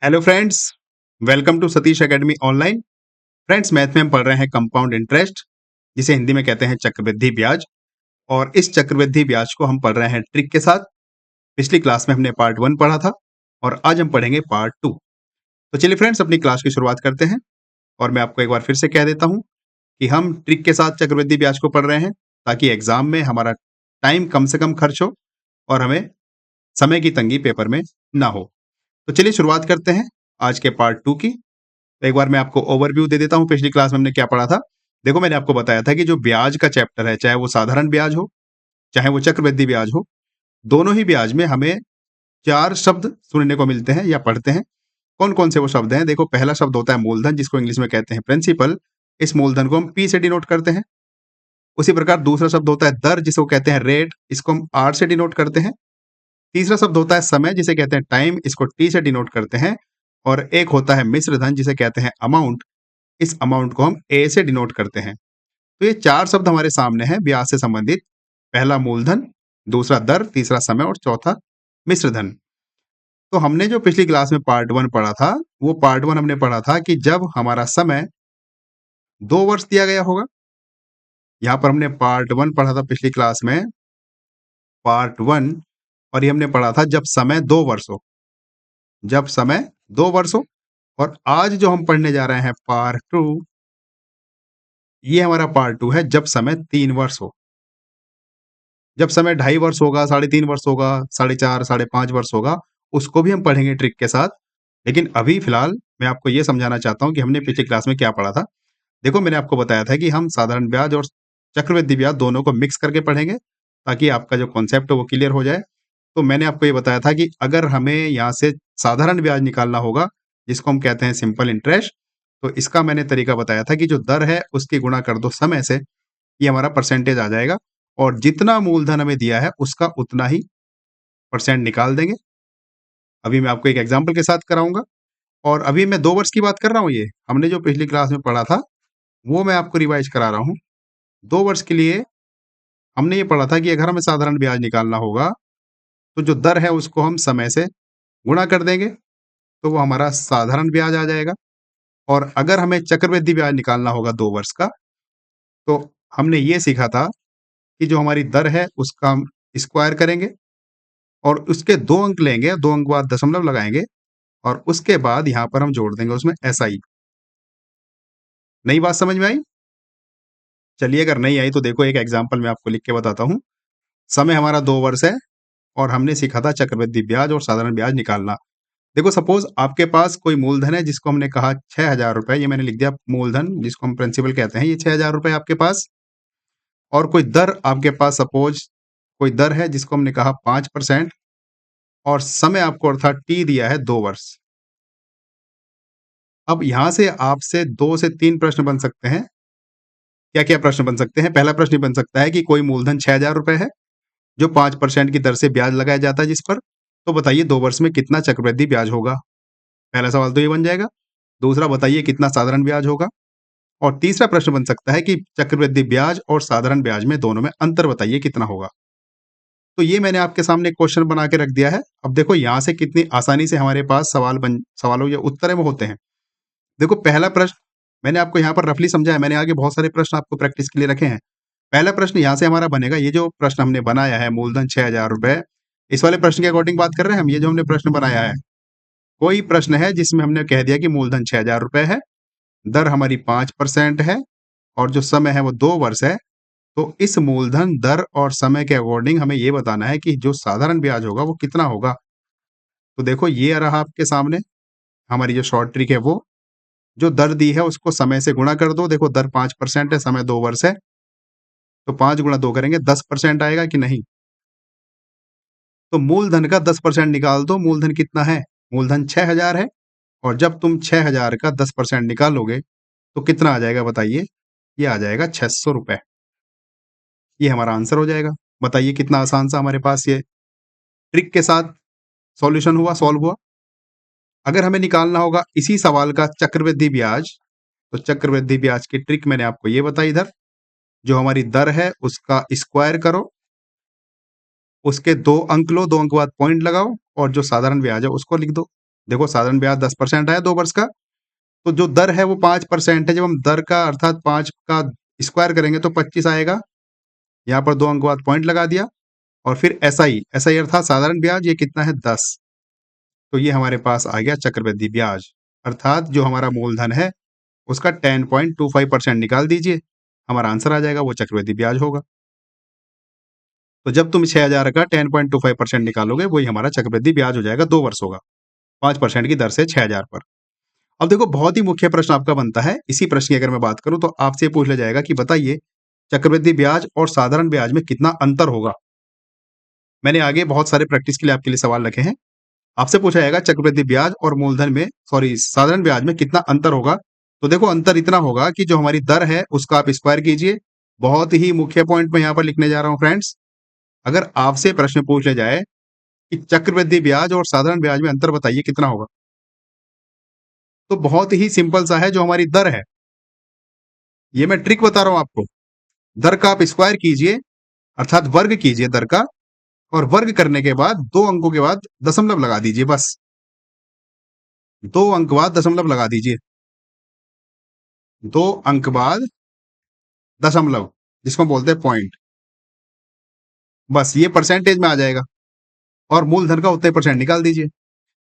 Hello friends, welcome to Satish academy online. Friends, math में हम पढ़ रहे हैं कंपाउंड इंटरेस्ट, जिसे हिंदी में कहते हैं चक्रवृद्धि ब्याज। और इस चक्रवृद्धि ब्याज को हम पढ़ रहे हैं ट्रिक के साथ। पिछली क्लास में हमने पार्ट 1 पढ़ा था और आज हम पढ़ेंगे पार्ट 2। तो चलिए फ्रेंड्स, अपनी क्लास की शुरुआत करते हैं। और मैं आपको एक बार फिर से कह देता हूँ कि हम ट्रिक के साथ चक्रवृद्धि ब्याज को पढ़ रहे हैं ताकि एग्जाम में हमारा टाइम कम से कम खर्च हो और हमें समय की तंगी पेपर में ना हो। तो चलिए शुरुआत करते हैं आज के पार्ट 2 की। तो एक बार मैं आपको ओवरव्यू दे देता हूँ, पिछली क्लास में हमने क्या पढ़ा था। देखो, मैंने आपको बताया था कि जो ब्याज का चैप्टर है, चाहे वो साधारण ब्याज हो, चाहे वो चक्रवृद्धि ब्याज हो, दोनों ही ब्याज में हमें 4 शब्द सुनने को मिलते हैं या पढ़ते हैं। कौन-कौन से वो शब्द हैं? देखो, पहला शब्द होता है मूलधन, जिसको इंग्लिश में कहते हैं प्रिंसिपल। इस मूलधन को हम P से डिनोट करते हैं। उसी प्रकार दूसरा शब्द होता है दर, जिसको कहते हैं रेट, इसको हम R से डिनोट करते हैं। तीसरा शब्द होता है समय, जिसे कहते हैं टाइम, इसको T से डिनोट करते हैं। और एक होता है मिश्र धन, जिसे कहते हैं अमाउंट। इस अमाउंट को हम ए से डिनोट करते हैं। तो ये 4 शब्द हमारे सामने हैं ब्याज से संबंधित। पहला मूलधन, दूसरा दर, तीसरा समय और चौथा मिश्र धन। तो हमने जो पिछली क्लास में पार्ट 1 पढ़ा था, वो पार्ट 1 हमने पढ़ा था कि जब हमारा समय 2 वर्ष दिया गया होगा। यहाँ पर हमने पार्ट 1 पढ़ा था पिछली क्लास में, पार्ट 1। और ये हमने पढ़ा था जब समय 2 वर्ष हो। जब समय 2 वर्ष हो। और आज जो हम पढ़ने जा रहे हैं पार्ट 2, ये हमारा पार्ट 2 है जब समय 3 वर्ष हो। जब समय 2.5 वर्ष होगा, 3.5 वर्ष होगा, 4.5, 5.5 वर्ष होगा, उसको भी हम पढ़ेंगे ट्रिक के साथ। लेकिन अभी फिलहाल मैं आपको ये समझाना चाहता हूँ कि हमने पिछली क्लास में क्या पढ़ा था। देखो, मैंने आपको बताया था कि हम साधारण ब्याज और चक्रवृद्धि ब्याज दोनों को मिक्स करके पढ़ेंगे ताकि आपका जो कॉन्सेप्ट है वो क्लियर हो जाए। तो मैंने आपको ये बताया था कि अगर हमें यहाँ से साधारण ब्याज निकालना होगा, जिसको हम कहते हैं सिंपल इंटरेस्ट, तो इसका मैंने तरीका बताया था कि जो दर है उसकी गुणा कर दो समय से, ये हमारा परसेंटेज आ जाएगा। और जितना मूलधन हमें दिया है उसका उतना ही परसेंट निकाल देंगे। अभी मैं आपको एक एग्जांपल के साथ कराऊंगा। और अभी मैं 2 वर्ष की बात कर रहा हूँ। ये हमने जो पिछली क्लास में पढ़ा था वो मैं आपको रिवाइज करा रहा हूँ। 2 वर्ष के लिए हमने ये पढ़ा था कि अगर हमें साधारण ब्याज निकालना होगा तो जो दर है उसको हम समय से गुणा कर देंगे, तो वो हमारा साधारण ब्याज आ जाएगा। और अगर हमें चक्रवृद्धि ब्याज निकालना होगा 2 वर्ष का, तो हमने ये सीखा था कि जो हमारी दर है उसका हम स्क्वायर करेंगे और उसके 2 अंक लेंगे, 2 अंक बाद दशमलव लगाएंगे और उसके बाद यहाँ पर हम जोड़ देंगे उसमें SI। नई बात समझ में आई? चलिए, अगर नहीं आई तो देखो, एक एग्जांपल मैं आपको लिख के बताता हूँ। समय हमारा 2 वर्ष है और हमने सीखा था चक्रवृद्धि ब्याज और साधारण ब्याज निकालना। देखो, सपोज आपके पास कोई मूलधन है जिसको हमने कहा 6,000 रुपए, ये मैंने लिख दिया मूलधन, जिसको हम प्रिंसिपल कहते हैं, ये 6,000 रुपए आपके पास। और कोई दर आपके पास, सपोज कोई दर है जिसको हमने कहा 5%। और समय आपको अर्थात T दिया है 2 वर्ष। अब यहाँ से आपसे 2 से 3 प्रश्न बन सकते हैं। क्या-क्या प्रश्न बन सकते हैं? पहला प्रश्न ये बन सकता है कि कोई मूलधन 6,000 रुपए है, जो 5% की दर से ब्याज लगाया जाता है जिस पर। तो बताइए 2 वर्ष में कितना चक्रवृद्धि ब्याज होगा? पहला सवाल तो ये बन जाएगा। दूसरा, बताइए कितना साधारण ब्याज होगा? और तीसरा प्रश्न बन सकता है कि चक्रवृद्धि ब्याज और साधारण ब्याज में दोनों में अंतर बताइए कितना होगा? तो ये मैंने आपके सामने क्वेश्चन बना के रख दिया है। अब देखो यहाँ से कितनी आसानी से हमारे पास सवालों या उत्तर है वो होते हैं। देखो, पहला प्रश्न मैंने आपको यहाँ पर रफली समझाया, मैंने आगे बहुत सारे प्रश्न आपको प्रैक्टिस के लिए रखे हैं। पहला प्रश्न यहाँ से हमारा बनेगा, ये जो प्रश्न हमने बनाया है मूलधन 6,000 रुपए, इस वाले प्रश्न के अकॉर्डिंग बात कर रहे हैं हम। ये जो हमने प्रश्न बनाया है, कोई प्रश्न है जिसमें हमने कह दिया कि मूलधन 6,000 रुपए है, दर हमारी 5% है और जो समय है वो 2 वर्ष है। तो इस मूलधन, दर और समय के अकॉर्डिंग हमें ये बताना है कि जो साधारण ब्याज होगा वो कितना होगा। तो देखो, ये रहा आपके सामने हमारी जो शॉर्ट ट्रिक है वो। जो दर दी है उसको समय से गुणा कर दो। देखो, दर 5% है, समय 2 वर्ष है, तो 5 गुणा 2 करेंगे 10% आएगा कि नहीं? तो मूलधन का 10% निकाल दो। मूलधन कितना है? मूलधन 6,000 है। और जब तुम 6,000 का 10% निकालोगे तो कितना आ जाएगा बताइए? ये आ जाएगा 600 रुपए। ये हमारा आंसर हो जाएगा। बताइए कितना आसान सा हमारे पास ये ट्रिक के साथ सॉल्यूशन हुआ, सॉल्व हुआ। अगर हमें निकालना होगा इसी सवाल का चक्रवृद्धि ब्याज, तो चक्रवृद्धि ब्याज की ट्रिक मैंने आपको ये बताई इधर। जो हमारी दर है उसका स्क्वायर करो, उसके 2 अंक लो, 2 अंक बाद पॉइंट लगाओ और जो साधारण ब्याज है उसको लिख दो। देखो साधारण ब्याज 10% आया 2 वर्ष का, तो जो दर है वो 5% है। जब हम दर का अर्थात 5 का स्क्वायर करेंगे तो 25 आएगा। यहाँ पर 2 अंक बाद पॉइंट लगा दिया और फिर एसआई, एसआई अर्थात साधारण ब्याज, ये कितना है 10। तो ये हमारे पास आ गया चक्रवृद्धि ब्याज, अर्थात जो हमारा मूलधन है उसका 10.25% निकाल दीजिए, हमारा आंसर आ जाएगा, वो चक्रवृद्धि ब्याज होगा। तो जब तुम 6000 का 10.25% निकालोगे वही हमारा चक्रवृद्धि ब्याज हो जाएगा, 2 वर्ष होगा, 5% की दर से 6000 पर। अब देखो बहुत ही मुख्य प्रश्न आपका बनता है, इसी प्रश्न की अगर मैं बात करूं तो आपसे पूछ लिया जाएगा कि बताइए चक्रवृद्धि ब्याज और साधारण ब्याज में कितना अंतर होगा। मैंने आगे बहुत सारे प्रैक्टिस के लिए आपके लिए सवाल रखे हैं। आपसे पूछा जाएगा चक्रवृद्धि ब्याज और मूलधन में साधारण ब्याज में कितना अंतर होगा। तो देखो अंतर इतना होगा कि जो हमारी दर है उसका आप स्क्वायर कीजिए। बहुत ही मुख्य पॉइंट मैं यहाँ पर लिखने जा रहा हूँ फ्रेंड्स। अगर आपसे प्रश्न पूछ लिया जाए कि चक्रवृद्धि ब्याज और साधारण ब्याज में अंतर बताइए कितना होगा, तो बहुत ही सिंपल सा है, जो हमारी दर है, ये मैं ट्रिक बता रहा हूं आपको। दर का आप स्क्वायर कीजिए अर्थात वर्ग कीजिए दर का, और वर्ग करने के बाद 2 अंकों के बाद दशमलव लगा दीजिए, बस 2 अंक बाद दशमलव लगा दीजिए, 2 अंक बाद दशमलव, जिसको हम बोलते हैं पॉइंट, बस ये परसेंटेज में आ जाएगा और मूलधन का उतने परसेंट निकाल दीजिए।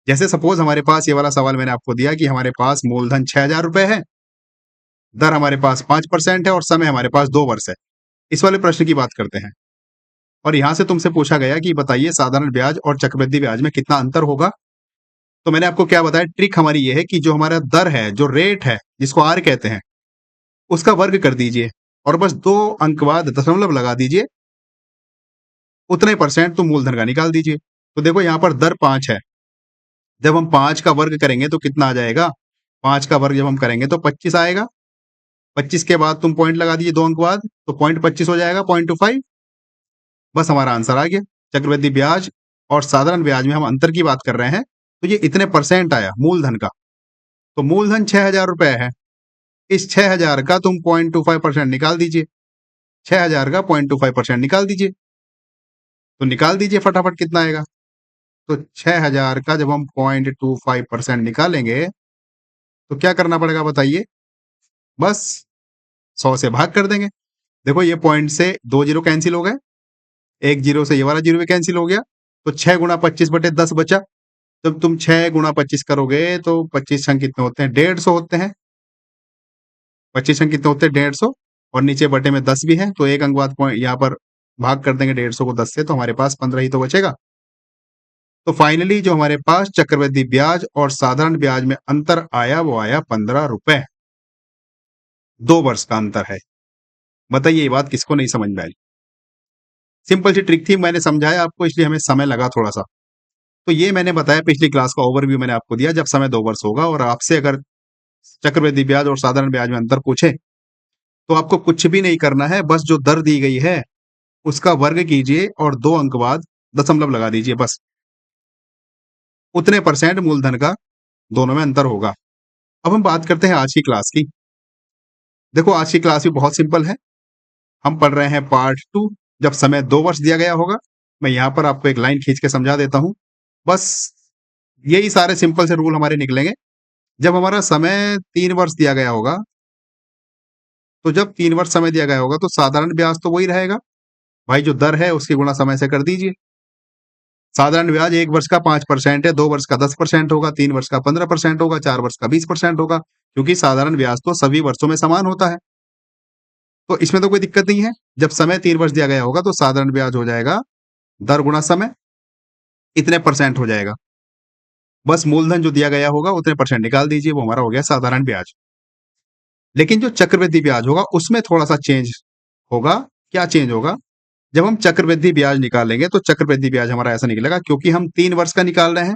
जैसे सपोज हमारे पास ये वाला सवाल मैंने आपको दिया कि हमारे पास मूलधन 6000 रुपए है, दर हमारे पास 5% है और समय हमारे पास 2 वर्ष है। इस वाले प्रश्न की बात करते हैं और यहां से तुमसे पूछा गया कि बताइए साधारण ब्याज और चक्रवृद्धि ब्याज में कितना अंतर होगा। तो मैंने आपको क्या बताया, ट्रिक हमारी ये है कि जो हमारा दर है, जो रेट है, जिसको आर कहते हैं, उसका वर्ग कर दीजिए और बस 2 अंक बाद दशमलव लगा दीजिए, उतने परसेंट तुम मूलधन का निकाल दीजिए। तो देखो यहाँ पर दर 5 है, जब हम 5 का वर्ग करेंगे तो कितना आ जाएगा, 5 का वर्ग जब हम करेंगे तो 25 आएगा। 25 के बाद तुम पॉइंट लगा दीजिए 2 अंक बाद, तो पॉइंट 25 हो जाएगा, 0.25, बस हमारा आंसर आ गया। चक्रवृद्धि ब्याज और साधारण ब्याज में हम अंतर की बात कर रहे हैं, तो ये इतने परसेंट आया मूलधन का। तो मूलधन 6000 रुपए है, इस 6000 का तुम 0.25% निकाल दीजिए, 6000 का 0.25% निकाल दीजिए, तो निकाल दीजिए फटाफट कितना आएगा। तो 6000 का जब हम 0.25% निकालेंगे तो क्या करना पड़ेगा बताइए, बस 100 से भाग कर देंगे। देखो ये पॉइंट से 2 जीरो कैंसिल हो गए, एक जीरो से ये वाला जीरो भी कैंसिल हो गया, तो 6 गुणा 25 बटे 10 बचा। जब तुम 6 गुणा 25 करोगे तो 25 अंक कितने होते हैं, 150 होते हैं। 25 अंक कितने होते हैं, 150, और नीचे बटे में 10 भी है, तो एक अंक बाद पॉइंट यहाँ पर भाग कर देंगे 150 को 10 से, तो हमारे पास 15 ही तो बचेगा। तो फाइनली जो हमारे पास चक्रवृद्धि ब्याज और साधारण ब्याज में अंतर आया वो आया 15 रुपए, 2 वर्ष का अंतर है। बताइए ये बात किसको नहीं समझ में आई। सिंपल सी ट्रिक थी, मैंने समझाया आपको, इसलिए हमें समय लगा थोड़ा सा। तो ये मैंने बताया, पिछली क्लास का ओवरव्यू मैंने आपको दिया। जब समय 2 वर्ष होगा और आपसे अगर चक्रवृद्धि ब्याज और साधारण ब्याज में अंतर पूछे तो आपको कुछ भी नहीं करना है, बस जो दर दी गई है उसका वर्ग कीजिए और 2 अंक बाद दशमलव लगा दीजिए, बस उतने परसेंट मूलधन का दोनों में अंतर होगा। अब हम बात करते हैं आज की क्लास की। देखो आज की क्लास भी बहुत सिंपल है, हम पढ़ रहे हैं पार्ट 2। जब समय 2 वर्ष दिया गया होगा, मैं यहाँ पर आपको एक लाइन खींच के समझा देता हूँ, बस यही सारे सिंपल से रूल हमारे निकलेंगे। जब हमारा समय 3 वर्ष दिया गया होगा, तो जब 3 वर्ष समय दिया गया होगा तो साधारण ब्याज तो वही रहेगा भाई, जो दर है उसकी गुणा समय से कर दीजिए। साधारण ब्याज 1 वर्ष का 5% है, 2 वर्ष का 10% होगा, 3 वर्ष का 15% होगा, 4 वर्ष का 20% होगा, क्योंकि साधारण ब्याज तो सभी वर्षों में समान होता है। तो इसमें तो कोई दिक्कत नहीं है। जब समय 3 वर्ष दिया गया होगा तो साधारण ब्याज हो जाएगा दर गुणा समय, इतने परसेंट हो जाएगा। बस मूलधन जो दिया गया होगा उतने परसेंट निकाल दीजिए, वो हमारा हो गया साधारण ब्याज। लेकिन जो चक्रवृद्धि ब्याज होगा उसमें थोड़ा सा चेंज होगा। क्या चेंज होगा, जब हम चक्रवृद्धि ब्याज निकालेंगे तो चक्रवृद्धि ब्याज हमारा ऐसा निकलेगा, क्योंकि हम 3 वर्ष का निकाल रहे हैं।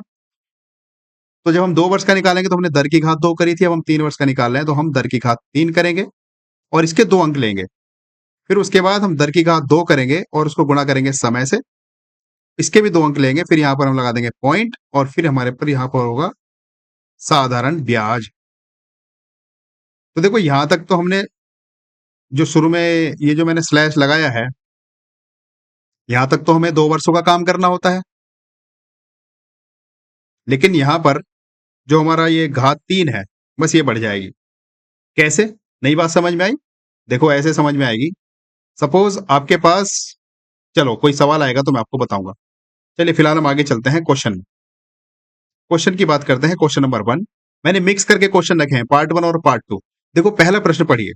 तो जब हम 2 वर्ष का निकालेंगे तो हमने दर की घात 2 करी थी, अब हम 3 वर्ष का निकाल रहे हैं तो हम दर की घात 3 करेंगे और इसके 2 अंक लेंगे। फिर उसके बाद हम दर की घात 2 करेंगे और उसको गुणा करेंगे समय से, इसके भी 2 अंक लेंगे। फिर यहाँ पर हम लगा देंगे पॉइंट और फिर हमारे पर यहाँ पर होगा साधारण ब्याज। तो देखो यहां तक तो हमने जो शुरू में ये जो मैंने स्लैश लगाया है, यहां तक तो हमें 2 वर्षों का काम करना होता है। लेकिन यहां पर जो हमारा ये घात 3 है, बस ये बढ़ जाएगी। कैसे? नई बात समझ में आई? देखो ऐसे समझ में आएगी, सपोज़ आपके पास चलो कोई सवाल आएगा तो मैं आपको बताऊँगा। चलिए फिलहाल हम आगे चलते हैं क्वेश्चन में। क्वेश्चन की बात करते हैं, क्वेश्चन नंबर 1 मैंने मिक्स करके क्वेश्चन रखे हैं, पार्ट 1 और पार्ट 2। देखो पहला प्रश्न पढ़िए।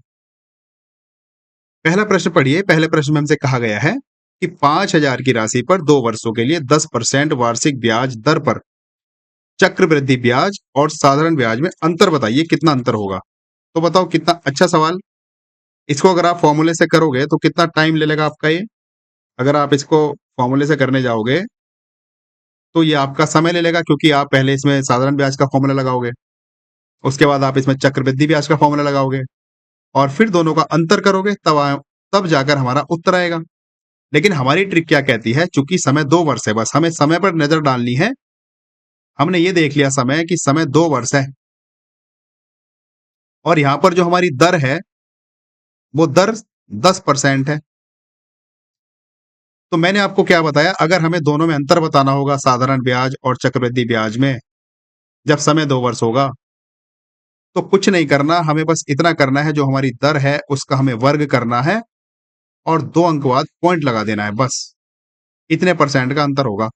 पहला प्रश्न पढ़िए, पहले प्रश्न में हमसे कहा गया है कि 5,000 की राशि पर 2 वर्षों के लिए 10% वार्षिक ब्याज दर पर चक्रवृद्धि ब्याज और साधारण ब्याज में अंतर बताइए, कितना अंतर होगा? तो बताओ कितना अच्छा सवाल। इसको अगर आप फॉर्मूले से करोगे तो कितना टाइम ले लेगा आपका ये? अगर आप इसको फॉर्मूले से करने जाओगे तो ये आपका समय ले लेगा, क्योंकि आप पहले इसमें साधारण ब्याज का फॉर्मूला लगाओगे, उसके बाद आप इसमें चक्रवृद्धि ब्याज का फॉर्मूला लगाओगे और फिर दोनों का अंतर करोगे, तब जाकर हमारा उत्तर आएगा। लेकिन हमारी ट्रिक क्या कहती है, चूंकि समय 2 वर्ष है, बस हमें समय पर नजर डालनी है। हमने ये देख लिया समय कि समय 2 वर्ष है और यहाँ पर जो हमारी दर है वो दर 10% है। तो मैंने आपको क्या बताया, अगर हमें दोनों में अंतर बताना होगा साधारण ब्याज और चक्रवृद्धि ब्याज में, जब समय 2 वर्ष होगा, तो कुछ नहीं करना, हमें बस इतना करना है, जो हमारी दर है उसका हमें वर्ग करना है और 2 अंक बाद पॉइंट लगा देना है, बस इतने परसेंट का अंतर होगा।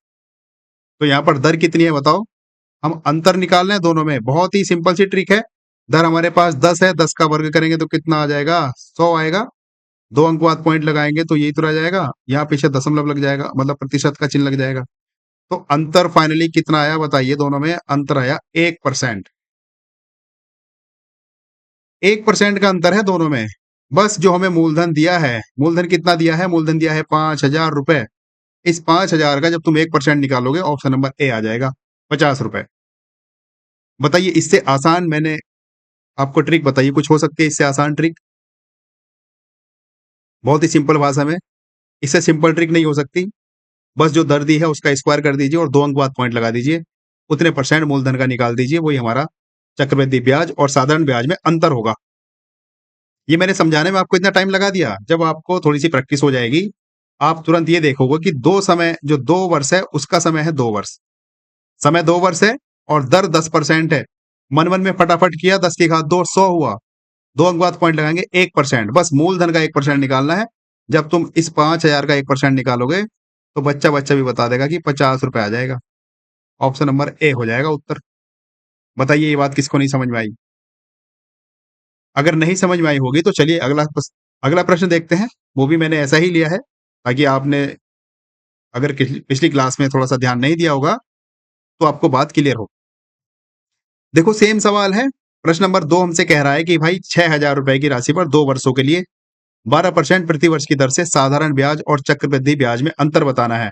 तो यहाँ पर दर कितनी है बताओ, हम अंतर निकाल रहे हैं दोनों में, बहुत ही सिंपल सी ट्रिक है। दर हमारे पास 10 है, 10 का वर्ग करेंगे तो कितना आ जाएगा, 100 आएगा। 2 अंक बाद पॉइंट लगाएंगे तो यही तो रह जाएगा, यहाँ पीछे दशमलव लग जाएगा, मतलब प्रतिशत का चिन्ह लग जाएगा। तो अंतर फाइनली कितना आया बताइए, दोनों में अंतर आया 1%। 1% का अंतर है दोनों में। बस जो हमें मूलधन दिया है, मूलधन कितना दिया है, मूलधन दिया है 5,000 रुपए। इस 5,000 का जब तुम 1% निकालोगे, ऑप्शन नंबर ए आ जाएगा, 50 रुपए। बताइए इससे आसान मैंने आपको ट्रिक बताइए, कुछ हो सकती है इससे आसान ट्रिक? बहुत ही सिंपल भाषा में, इससे सिंपल ट्रिक नहीं हो सकती। बस जो दर दी है उसका स्क्वायर कर दीजिए और 2 अंक बाद पॉइंट लगा दीजिए, उतने परसेंट मूलधन का निकाल दीजिए, वही हमारा चक्रवृद्धि ब्याज और साधारण ब्याज में अंतर होगा। ये मैंने समझाने में आपको इतना टाइम लगा दिया, जब आपको थोड़ी सी प्रैक्टिस हो जाएगी, आप तुरंत ये देखोगे कि जो 2 वर्ष है उसका समय है 2 वर्ष, समय 2 वर्ष है और दर 10% है। मन-मन में फटाफट किया, 10 की घात 2 100 हुआ, 2 अंक बाद पॉइंट लगाएंगे 1%, बस मूलधन का 1% निकालना है। जब तुम इस 5,000 का 1% निकालोगे तो बच्चा भी बता देगा कि 50 रुपए आ जाएगा। ऑप्शन नंबर ए हो जाएगा उत्तर। बताइए ये बात किसको नहीं समझ में आई? अगर नहीं समझ में आई होगी तो चलिए अगला प्रश्न देखते हैं। वो भी मैंने ऐसा ही लिया है, ताकि आपने अगर पिछली क्लास में थोड़ा-सा ध्यान नहीं दिया होगा, तो आपको बात क्लियर हो। देखो सेम सवाल है, प्रश्न नंबर 2 हमसे कह रहा है कि भाई 6,000 रुपए की राशि पर 2 वर्षों के लिए 12% प्रति वर्ष की दर से साधारण ब्याज और चक्रवृद्धि ब्याज में अंतर बताना है।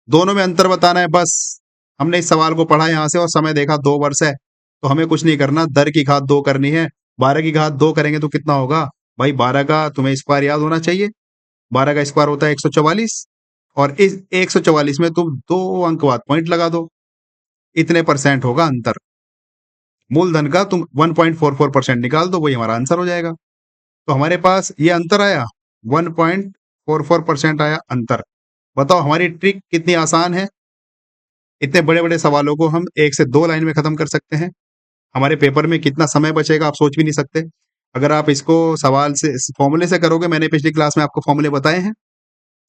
दोनों में अंतर बताना है बस। हमने इस सवाल को पढ़ा यहाँ से और समय देखा 2 वर्ष है, तो हमें कुछ नहीं करना, दर की घात 2 करनी है। 12 की घात 2 करेंगे तो कितना होगा? भाई 12 का तुम्हें स्क्वायर याद होना चाहिए। 12 का स्क्वायर होता है 144 और इस 144 में तुम 2 अंक बाद पॉइंट लगा दो, इतने परसेंट होगा अंतर। मूलधन का तुम 1.44% निकाल दो, वही हमारा आंसर हो जाएगा। तो हमारे पास ये अंतर आया, 1.44% आया अंतर। बताओ हमारी ट्रिक कितनी आसान है। इतने बड़े-बड़े सवालों को हम 1 से 2 लाइन में खत्म कर सकते हैं। हमारे पेपर में कितना समय बचेगा आप सोच भी नहीं सकते। अगर आप इसको सवाल से फॉर्मूले से करोगे, मैंने पिछली क्लास में आपको फॉर्मूले बताए हैं।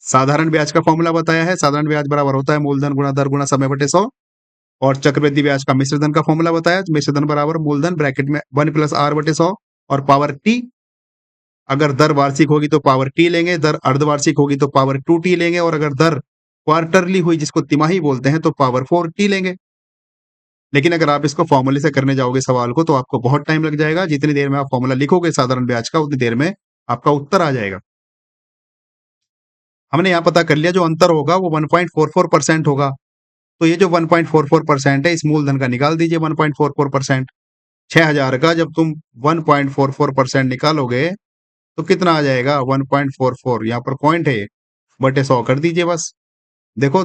साधारण ब्याज का फॉर्मूला बताया है, साधारण ब्याज बराबर होता है मूलधन गुणा दर गुणा समय बटे 100। और चक्रवृद्धि ब्याज का मिश्र धन का फॉर्मूला बताया, मिश्र धन बराबर मूलधन ब्रैकेट में 1 प्लस आर बटे 100 और पावर टी। अगर दर वार्षिक होगी तो पावर टी लेंगे, दर अर्धवार्षिक होगी तो पावर 2t लेंगे और अगर दर क्वार्टरली हुई, जिसको तिमाही बोलते हैं, तो पावर 4t लेंगे। लेकिन अगर आप इसको फॉर्मूले से करने जाओगे सवाल को, तो आपको बहुत टाइम लग जाएगा। जितनी देर में आप फॉर्मूला लिखोगे साधारण ब्याज का, उतनी देर में आपका उत्तर आ जाएगा। हमने यहाँ पता कर लिया, जो अंतर होगा वो 1.44% होगा। तो ये जो 1.44% है, इस मूलधन का निकाल दीजिए 1.44%। 6,000 का जब तुम 1.44% निकालोगे तो कितना आ जाएगा, 1.44, यहाँ पर पॉइंट है, बटे 100 कर दीजिए बस। देखो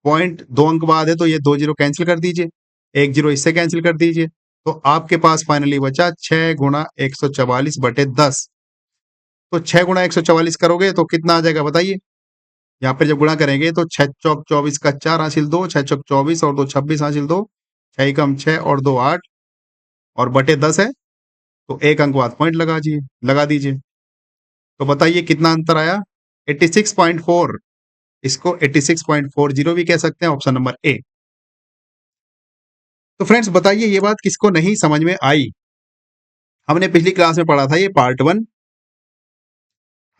पॉइंट 2 अंक बाद है तो ये 2 जीरो कैंसिल कर दीजिए, 1 जीरो इससे कैंसिल कर दीजिए, तो आपके पास फाइनली बचा 6 गुणा 144 बटे 10। तो 6 गुणा 144 करोगे तो कितना आ जाएगा बताइए। यहाँ पे जब गुणा करेंगे तो 6 चौक 24 का 4 हासिल 2, 6 चौक 24 और 2 26 हासिल 2, 6 एकम 6 और 2 8, और बटे 10 है, तो 1 अंक बाद पॉइंट लगा दीजिए। तो बताइए कितना अंतर आया? 86.4। इसको 86.40 भी कह सकते हैं, ऑप्शन नंबर ए। तो फ्रेंड्स बताइए ये बात किसको नहीं समझ में आई? हमने पिछली क्लास में पढ़ा था ये पार्ट 1।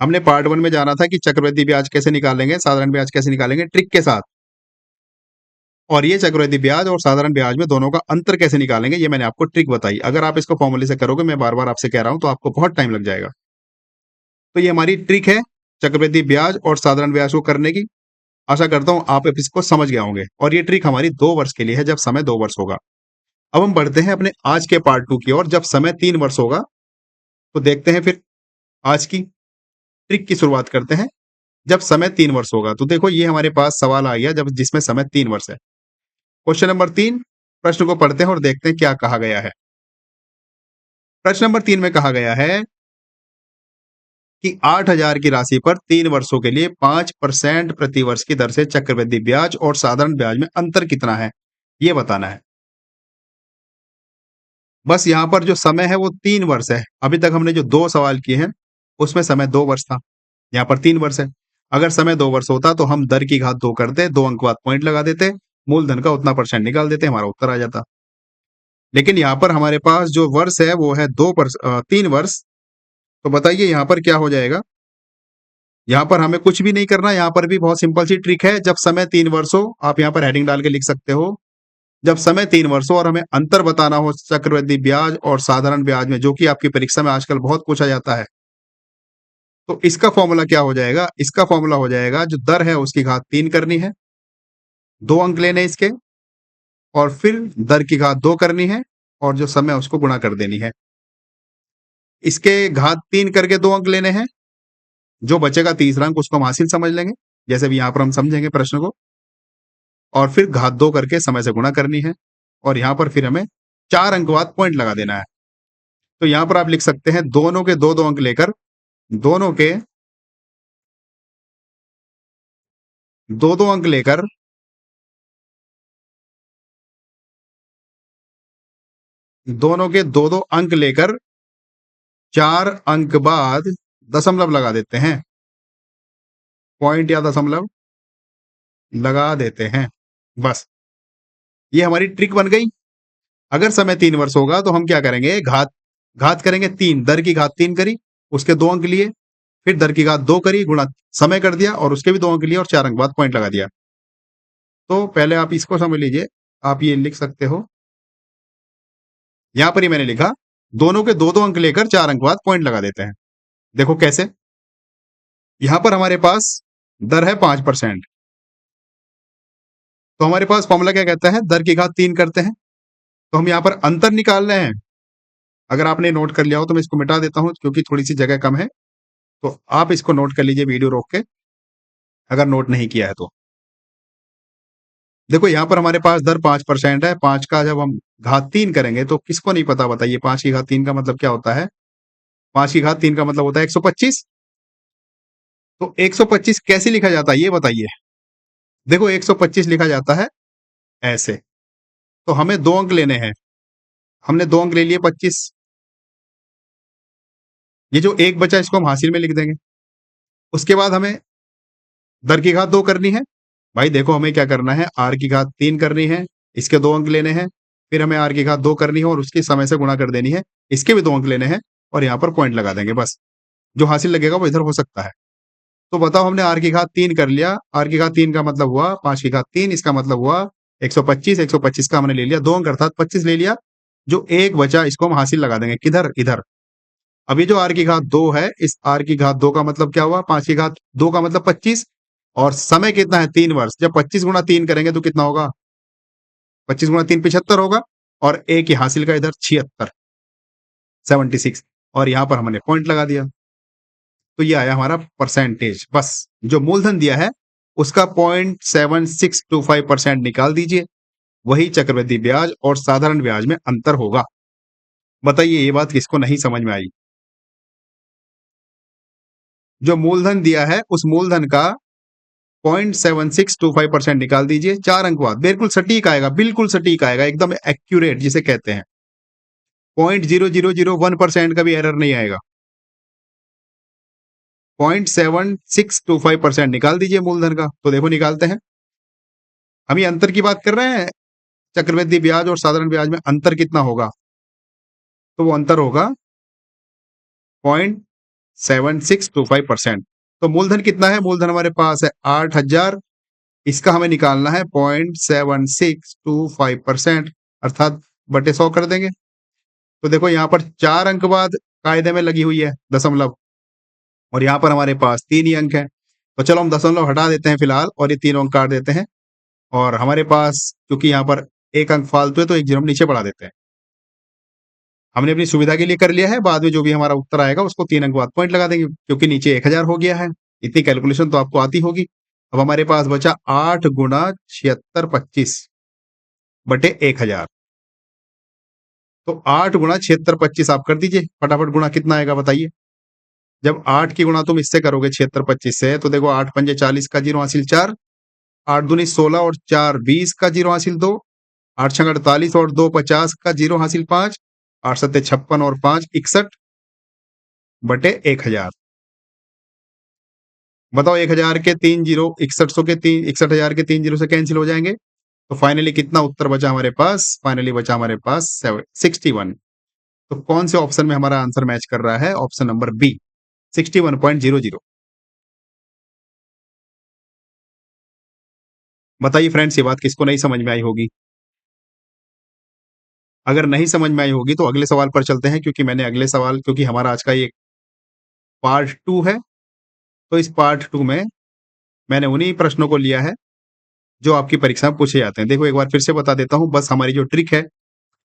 हमने पार्ट 1 में जाना था कि चक्रवृद्धि ब्याज कैसे निकालेंगे, साधारण ब्याज कैसे निकालेंगे ट्रिक के साथ। और ये चक्रवृद्धि ब्याज और साधारण ब्याज में दोनों का अंतर कैसे निकालेंगे, ये मैंने आपको ट्रिक बताई। अगर आप इसको फॉर्मूले से करोगे, मैं बार बार आपसे कह रहा हूं, तो आपको बहुत टाइम लग जाएगा। तो ये हमारी ट्रिक है चक्रवृद्धि ब्याज और साधारण ब्याज को करने की। आशा करता हूं आप इसको समझ गए होंगे। और ये ट्रिक हमारी 2 वर्ष के लिए है, जब समय 2 वर्ष होगा। अब हम बढ़ते हैं अपने आज के पार्ट 2 की ओर, जब समय 3 वर्ष होगा। तो देखते हैं फिर आज की ट्रिक की शुरुआत करते हैं जब समय 3 वर्ष होगा। तो देखो ये हमारे पास सवाल आ गया जब जिसमें समय 3 वर्ष है। क्वेश्चन नंबर 3, प्रश्न को पढ़ते हैं और देखते हैं क्या कहा गया है। प्रश्न नंबर 3 में कहा गया है कि 8,000 की राशि पर 3 वर्षों के लिए 5% प्रति वर्ष की दर से चक्रवृद्धि ब्याज और साधारण ब्याज में अंतर कितना है, ये बताना है। बस यहाँ पर जो समय है वो 3 वर्ष है। अभी तक हमने जो 2 सवाल किए हैं उसमें समय 2 वर्ष था, यहाँ पर 3 वर्ष है। अगर समय 2 वर्ष होता तो हम दर की घात 2 करते, 2 अंक बाद पॉइंट लगा देते, मूलधन का उतना परसेंट निकाल देते, हमारा उत्तर आ जाता। लेकिन यहाँ पर हमारे पास जो वर्ष है वो है 3 वर्ष। तो बताइए यहाँ पर क्या हो जाएगा? यहाँ पर हमें कुछ भी नहीं करना, यहाँ पर भी बहुत सिंपल सी ट्रिक है। जब समय 3 वर्ष हो, आप यहाँ पर हेडिंग डाल के लिख सकते हो, जब समय 3 वर्ष हो और हमें अंतर बताना हो चक्रवृद्धि ब्याज और साधारण ब्याज में, जो कि आपकी परीक्षा में आजकल बहुत पूछा जाता है, तो इसका फॉर्मूला क्या हो जाएगा? इसका फॉर्मूला हो जाएगा जो दर है उसकी घात 3 करनी है, 2 अंक लेने इसके, और फिर दर की घात 2 करनी है, और जो समय उसको गुणा कर देनी है। इसके घात 3 करके 2 अंक लेने हैं, जो बचेगा तीसरा अंक उसको हम हासिल समझ लेंगे, जैसे भी यहाँ पर हम समझेंगे प्रश्न को, और फिर घात 2 करके समय से गुणा करनी है, और यहाँ पर फिर हमें 4 अंक बाद पॉइंट लगा देना है। तो यहाँ पर आप लिख सकते हैं दोनों के 2-2 अंक लेकर, दोनों के 2-2 अंक लेकर दोनों के 2-2 अंक लेकर 4 अंक बाद दशमलव लगा देते हैं, पॉइंट या दशमलव लगा देते हैं। बस ये हमारी ट्रिक बन गई। अगर समय 3 वर्ष होगा तो हम क्या करेंगे? घात करेंगे 3, दर की घात 3 करी, उसके 2 अंक लिए, फिर दर की घात 2 करी, गुणा समय कर दिया और उसके भी 2 अंक लिए, और 4 अंक बाद पॉइंट लगा दिया। तो पहले आप इसको समझ लीजिए, आप ये लिख सकते हो, यहां पर ही मैंने लिखा दोनों के 2-2 अंक लेकर 4 अंक बाद पॉइंट लगा देते हैं। देखो कैसे? यहां पर हमारे पास दर है 5%, तो हमारे पास फॉर्मूला क्या कहता है? दर की घात 3 करते हैं, तो हम यहाँ पर अंतर निकाल रहे हैं। अगर आपने नोट कर लिया हो तो मैं इसको मिटा देता हूं क्योंकि थोड़ी सी जगह कम है, तो आप इसको नोट कर लीजिए वीडियो रोक के, अगर नोट नहीं किया है तो। देखो यहाँ पर हमारे पास दर 5% है, 5 का जब हम घात 3 करेंगे तो किसको नहीं पता बताइए? 5 की घात 3 का मतलब क्या होता है? 5 की घात 3 का मतलब होता है 125। तो 125 कैसे लिखा जाता है ये बताइए? देखो 125 लिखा जाता है ऐसे। तो हमें 2 अंक लेने हैं, हमने 2 अंक ले लिए 25। ये जो एक बचा इसको हम हासिल में लिख देंगे। उसके बाद हमें दर की घात 2 करनी है। भाई देखो हमें क्या करना है? आर की घात 3 करनी है, इसके 2 अंक लेने हैं, फिर हमें आर की घात 2 करनी है और उसकी समय से गुणा कर देनी है, इसके भी 2 अंक लेने हैं, और यहाँ पर पॉइंट लगा देंगे। बस जो हासिल लगेगा वो इधर हो सकता है। तो बताओ हमने आर की घात 3 कर लिया, आर की घात 3 का मतलब हुआ 5 की घात 3, इसका मतलब हुआ 125, 125 का हमने ले लिया 2 अंक अर्थात 25 ले लिया। जो एक बचा इसको हम हासिल लगा देंगे, किधर? इधर। अब ये जो आर की घात 2 है, इस आर की घात 2 का मतलब क्या हुआ? 5 की घात 2 का मतलब 25, और समय कितना है? 3 वर्ष। जब 25 गुणा 3 करेंगे तो कितना होगा? 25 गुणा 3 75 होगा, और एक ही हासिल का इधर 76, 76, और यहां पर हमने पॉइंट लगा दिया। तो ये आया हमारा परसेंटेज। बस जो मूलधन दिया है उसका 0.7625% निकाल दीजिए, वही चक्रवृद्धि ब्याज और साधारण ब्याज में अंतर होगा। बताइए ये बात किसको नहीं समझ में आई? जो मूलधन दिया है उस मूलधन का 0.7625% निकाल दीजिए, 4 अंक बाद, बिल्कुल सटीक आएगा, बिल्कुल सटीक आएगा, एकदम एक्यूरेट जिसे कहते हैं। 0.0001% का भी एरर नहीं आएगा। 0.7625% निकाल दीजिए मूलधन का। तो देखो निकालते हैं। हम ये अंतर की बात कर रहे हैं, चक्रवृद्धि ब्याज और साधारण ब्याज में अंतर कितना होगा? तो वो अंतर होगा 0.7625%। तो मूलधन कितना है? मूलधन हमारे पास है 8,000। इसका हमें निकालना है 0.7625%, अर्थात बटे 100 कर देंगे। तो देखो यहाँ पर 4 अंक बाद कायदे में लगी हुई है दशमलव, और यहाँ पर हमारे पास 3 ही अंक है। तो चलो हम दशमलव हटा देते हैं फिलहाल और ये तीनों अंक काट देते हैं, और हमारे पास क्योंकि यहाँ पर एक अंक फालतू है तो एक जीरो हम नीचे बढ़ा देते हैं। हमने अपनी सुविधा के लिए कर लिया है, बाद में जो भी हमारा उत्तर आएगा उसको 3 अंक बाद पॉइंट लगा देंगे, क्योंकि नीचे 1000 हो गया है। इतनी कैलकुलेशन तो आपको आती होगी। अब हमारे पास बचा 8 गुणा 7625 बटे 1000। तो 8 गुणा 7625 आप कर दीजिए फटाफट। गुणा कितना आएगा बताइए? जब 8 की गुणा तुम इससे करोगे 7625 से, तो देखो 8 पंजे 40 का जीरो हासिल 4, 8 दूनी 16 और 4 20 का जीरो हासिल 2, 8 छंग 48 और 2 50 का जीरो हासिल 5, 8 सत्ते 56 और 5 61 बटे 1000। बताओ 1000 के 3 जीरो 6100 के 3 61,000 के 3 जीरो से कैंसिल हो जाएंगे। तो फाइनली कितना उत्तर बचा हमारे पास? फाइनली बचा हमारे पास 61। तो कौन से ऑप्शन में हमारा आंसर मैच कर रहा है? Option number B, 61.00। बताइए फ्रेंड्स, ये बात किसको नहीं समझ में आई होगी? अगर नहीं समझ में आई होगी तो अगले सवाल पर चलते हैं, क्योंकि मैंने अगले सवाल, क्योंकि हमारा आज का ये पार्ट 2 है, तो इस पार्ट 2 में मैंने उन्हीं प्रश्नों को लिया है जो आपकी परीक्षा में पूछे जाते हैं। देखो एक बार फिर से बता देता हूँ, बस हमारी जो ट्रिक है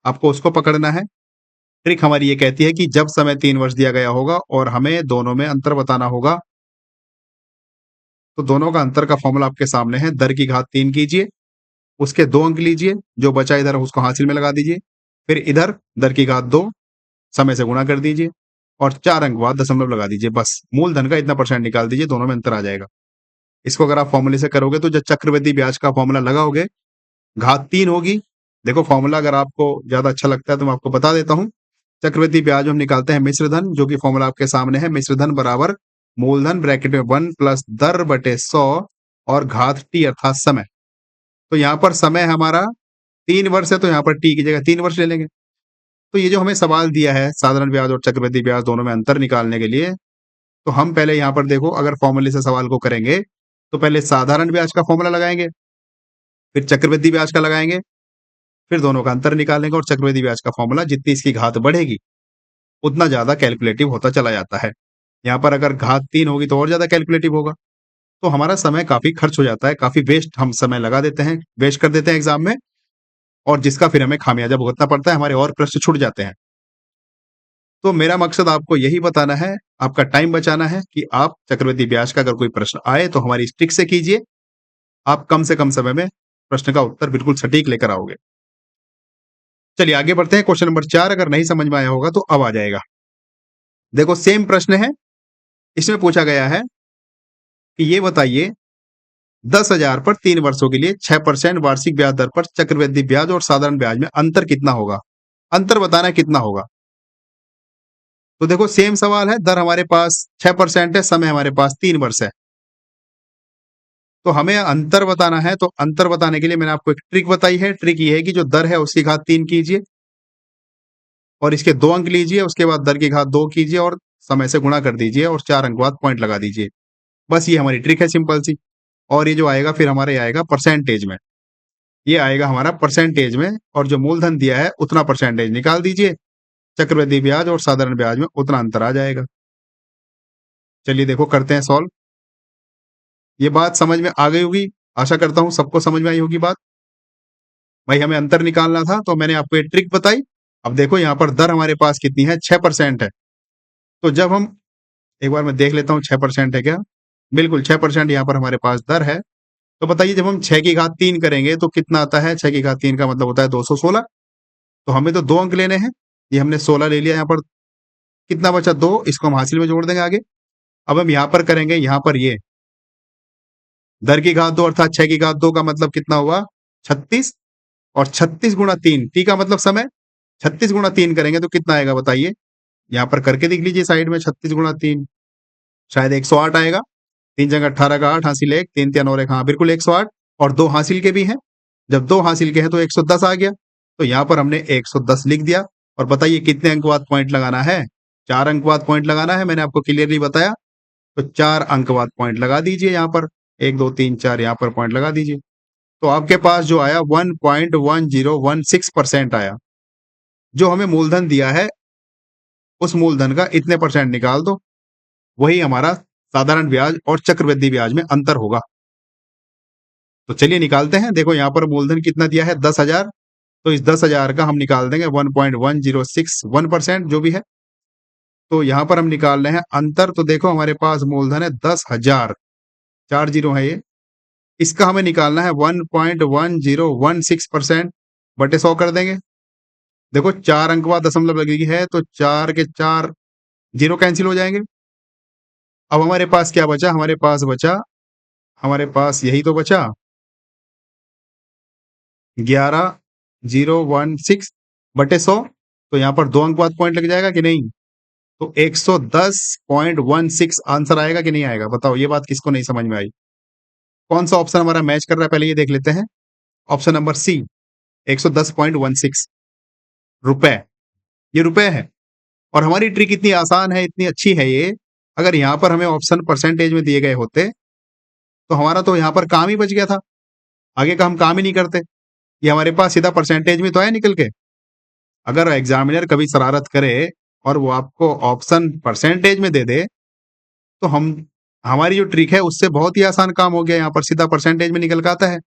आपको उसको पकड़ना है। ट्रिक हमारी ये कहती है कि जब समय 3 वर्ष दिया गया होगा और हमें दोनों में अंतर बताना होगा, तो दोनों का अंतर का फॉर्मूला आपके सामने है। दर की घात 3 कीजिए, उसके 2 अंक लीजिए, जो बचा इधर उसको हासिल में लगा दीजिए, फिर इधर दर की घात 2 समय से गुणा कर दीजिए और 4 अंक बाद दशमलव लगा दीजिए। बस मूलधन का इतना परसेंट निकाल दीजिए, दोनों में अंतर आ जाएगा। इसको अगर आप फॉर्मूले से करोगे तो जब चक्रवृद्धि ब्याज का फॉर्मूला लगाओगे, घात 3 होगी। देखो फॉर्मूला अगर आपको ज्यादा अच्छा लगता है तो मैं आपको बता देता हूँ। चक्रवृद्धि ब्याज में हम निकालते हैं मिश्र धन, जो कि फॉर्मूला आपके सामने है। मिश्र धन बराबर मूलधन ब्रैकेट में 1 प्लस दर बटे 100 और घात टी अर्थात समय। तो यहाँ पर समय हमारा 3 वर्ष है, तो यहाँ पर टी की जगह 3 वर्ष ले लेंगे। तो ये जो हमें सवाल दिया है साधारण ब्याज और चक्रवृद्धि ब्याज दोनों में अंतर निकालने के लिए, तो हम पहले यहाँ पर देखो अगर फॉर्मूले से सवाल को करेंगे तो पहले साधारण ब्याज का फॉर्मूला लगाएंगे, फिर चक्रवृद्धि ब्याज का लगाएंगे, फिर दोनों का अंतर निकालेंगे, और चक्रवृद्धि ब्याज का फॉर्मूला जितनी इसकी घात बढ़ेगी उतना ज्यादा कैलकुलेटिव होता चला जाता है। यहाँ पर अगर घात 3 होगी तो और ज्यादा कैलकुलेटिव होगा। तो हमारा समय काफी खर्च हो जाता है, काफी वेस्ट हम समय लगा देते हैं, वेस्ट कर देते हैं एग्जाम में, और जिसका फिर हमें खामियाजा भुगतना पड़ता है, हमारे और प्रश्न छूट जाते हैं। तो मेरा मकसद आपको यही बताना है, आपका टाइम बचाना है कि आप चक्रवृद्धि ब्याज का अगर कोई प्रश्न आए तो हमारी इस ट्रिक से कीजिए। आप कम से कम समय में प्रश्न का उत्तर बिल्कुल सटीक लेकर आओगे। चलिए आगे बढ़ते हैं। क्वेश्चन नंबर 4 अगर नहीं समझ में आया होगा तो अब आ जाएगा। देखो सेम प्रश्न है, इसमें पूछा गया है कि ये बताइए 10,000 पर 3 वर्षों के लिए 6% वार्षिक ब्याज दर पर चक्रवृद्धि ब्याज और साधारण ब्याज में अंतर कितना होगा? अंतर बताना है कितना होगा। तो देखो सेम सवाल है, दर हमारे पास 6% है, समय हमारे पास 3 वर्ष है। तो हमें अंतर बताना है, तो अंतर बताने के लिए मैंने आपको एक ट्रिक बताई है। ट्रिक ये है कि जो दर है उसकी घात 3 कीजिए और इसके 2 अंक लीजिए, उसके बाद दर की घात 2 कीजिए और समय से गुणा कर दीजिए और 4 अंक बाद पॉइंट लगा दीजिए। बस ये हमारी ट्रिक है सिंपल सी। और ये जो आएगा फिर हमारे आएगा परसेंटेज में, ये आएगा हमारा परसेंटेज में, और जो मूलधन दिया है उतना परसेंटेज निकाल दीजिए। चक्रवृद्धि ब्याज और साधारण ब्याज में उतना अंतर आ जाएगा। चलिए देखो करते हैं सॉल्व। ये बात समझ में आ गई होगी, आशा करता हूं सबको समझ में आई होगी बात। भाई हमें अंतर निकालना था तो मैंने आपको ये ट्रिक बताई। अब देखो यहाँ पर दर हमारे पास कितनी है? 6% है। तो जब हम, एक बार मैं देख लेता हूँ 6% है क्या? बिल्कुल 6% यहाँ पर हमारे पास दर है। तो बताइए जब हम 6 की घात 3 करेंगे तो कितना आता है? 6 की घात 3 का मतलब होता है 216। तो हमें तो 2 अंक लेने हैं, ये हमने 16 ले लिया। यहाँ पर कितना बचा? 2, इसको हम हासिल में जोड़ देंगे आगे। अब हम यहाँ पर करेंगे, यहाँ पर ये दर की घात 2 अर्थात 6 की घात 2 का मतलब कितना हुआ? 36, और 36 गुणा 3, टी का मतलब समय, 36 गुणा 3 करेंगे तो कितना आएगा बताइए? यहाँ पर करके देख लीजिए साइड में 36 गुणा 3, शायद 108 आएगा। 3 जगह 18 का 8 हासिल 1, 3 3 और 1, हाँ बिल्कुल 108, और 2 हासिल के भी हैं। जब 2 हासिल के हैं तो 110 आ गया। तो यहाँ पर हमने 110 लिख दिया। और बताइए कितने अंक बाद पॉइंट लगाना है? 4 अंक बाद पॉइंट लगाना है, मैंने आपको क्लियरली बताया। तो 4 अंक बाद पॉइंट लगा दीजिए यहाँ पर, 1 2 3 4 यहाँ पर पॉइंट लगा दीजिए। तो आपके पास जो आया 1.1016% आया। जो हमें मूलधन दिया है उस मूलधन का इतने परसेंट निकाल दो, वही हमारा साधारण ब्याज और चक्रवृद्धि ब्याज में अंतर होगा। तो चलिए निकालते हैं। देखो यहाँ पर मूलधन कितना दिया है? 10,000। तो इस 10,000 का हम निकाल देंगे 1.1061% जो भी है। तो यहाँ पर हम निकाल रहे हैं अंतर। तो देखो हमारे पास मूलधन है 10,000, 4 जीरो है ये। इसका हमें निकालना है 1.1016% बटे 100 कर देंगे। देखो 4 अंक बाद दशमलव लगेगी है, तो 4 के 4 जीरो कैंसिल हो जाएंगे। अब हमारे पास क्या बचा? हमारे पास यही तो बचा 11,016 बटे 100। तो यहाँ पर 2 अंक बाद पॉइंट लग जाएगा कि नहीं? तो 110.16 आंसर आएगा कि नहीं आएगा? बताओ, ये बात किसको नहीं समझ में आई? कौन सा ऑप्शन हमारा मैच कर रहा है पहले ये देख लेते हैं। ऑप्शन नंबर सी, 110.16 रुपए, ये रुपए है। और हमारी ट्रिक इतनी आसान है, इतनी अच्छी है ये। अगर यहाँ पर हमें ऑप्शन परसेंटेज में दिए गए होते तो हमारा तो यहाँ पर काम ही बच गया था, आगे का हम काम ही नहीं करते। ये हमारे पास सीधा परसेंटेज में तो आया निकल के। अगर एग्जामिनर कभी शरारत करे और वो आपको ऑप्शन परसेंटेज में दे दे, तो हम हमारी जो ट्रिक है उससे बहुत ही आसान काम हो गया। यहाँ पर सीधा परसेंटेज में निकल के आता है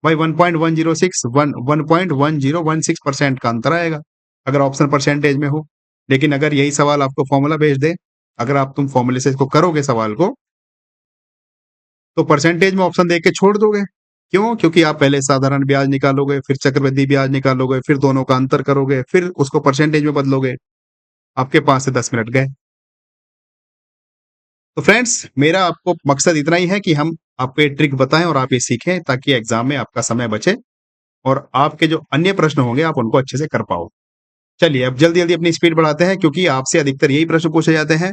भाई, 1.1016% का अंतर आएगा अगर ऑप्शन परसेंटेज में हो। लेकिन अगर यही सवाल आपको फॉर्मूला भेज दे, अगर आप तुम फॉर्मूले से इसको करोगे सवाल को, तो परसेंटेज में ऑप्शन देख के छोड़ दोगे। क्यों? क्योंकि आप पहले साधारण ब्याज निकालोगे, फिर चक्रवृद्धि ब्याज निकालोगे, फिर दोनों का अंतर करोगे, फिर उसको परसेंटेज में बदलोगे। आपके 5 से 10 मिनट गए। तो फ्रेंड्स, मेरा आपको मकसद इतना ही है कि हम आपको ये ट्रिक बताएं और आप ये सीखें, ताकि एग्जाम में आपका समय बचे और आपके जो अन्य प्रश्न होंगे आप उनको अच्छे से कर पाओ। चलिए अब जल्दी जल्दी अपनी स्पीड बढ़ाते हैं, क्योंकि आपसे अधिकतर यही प्रश्न पूछे जाते हैं।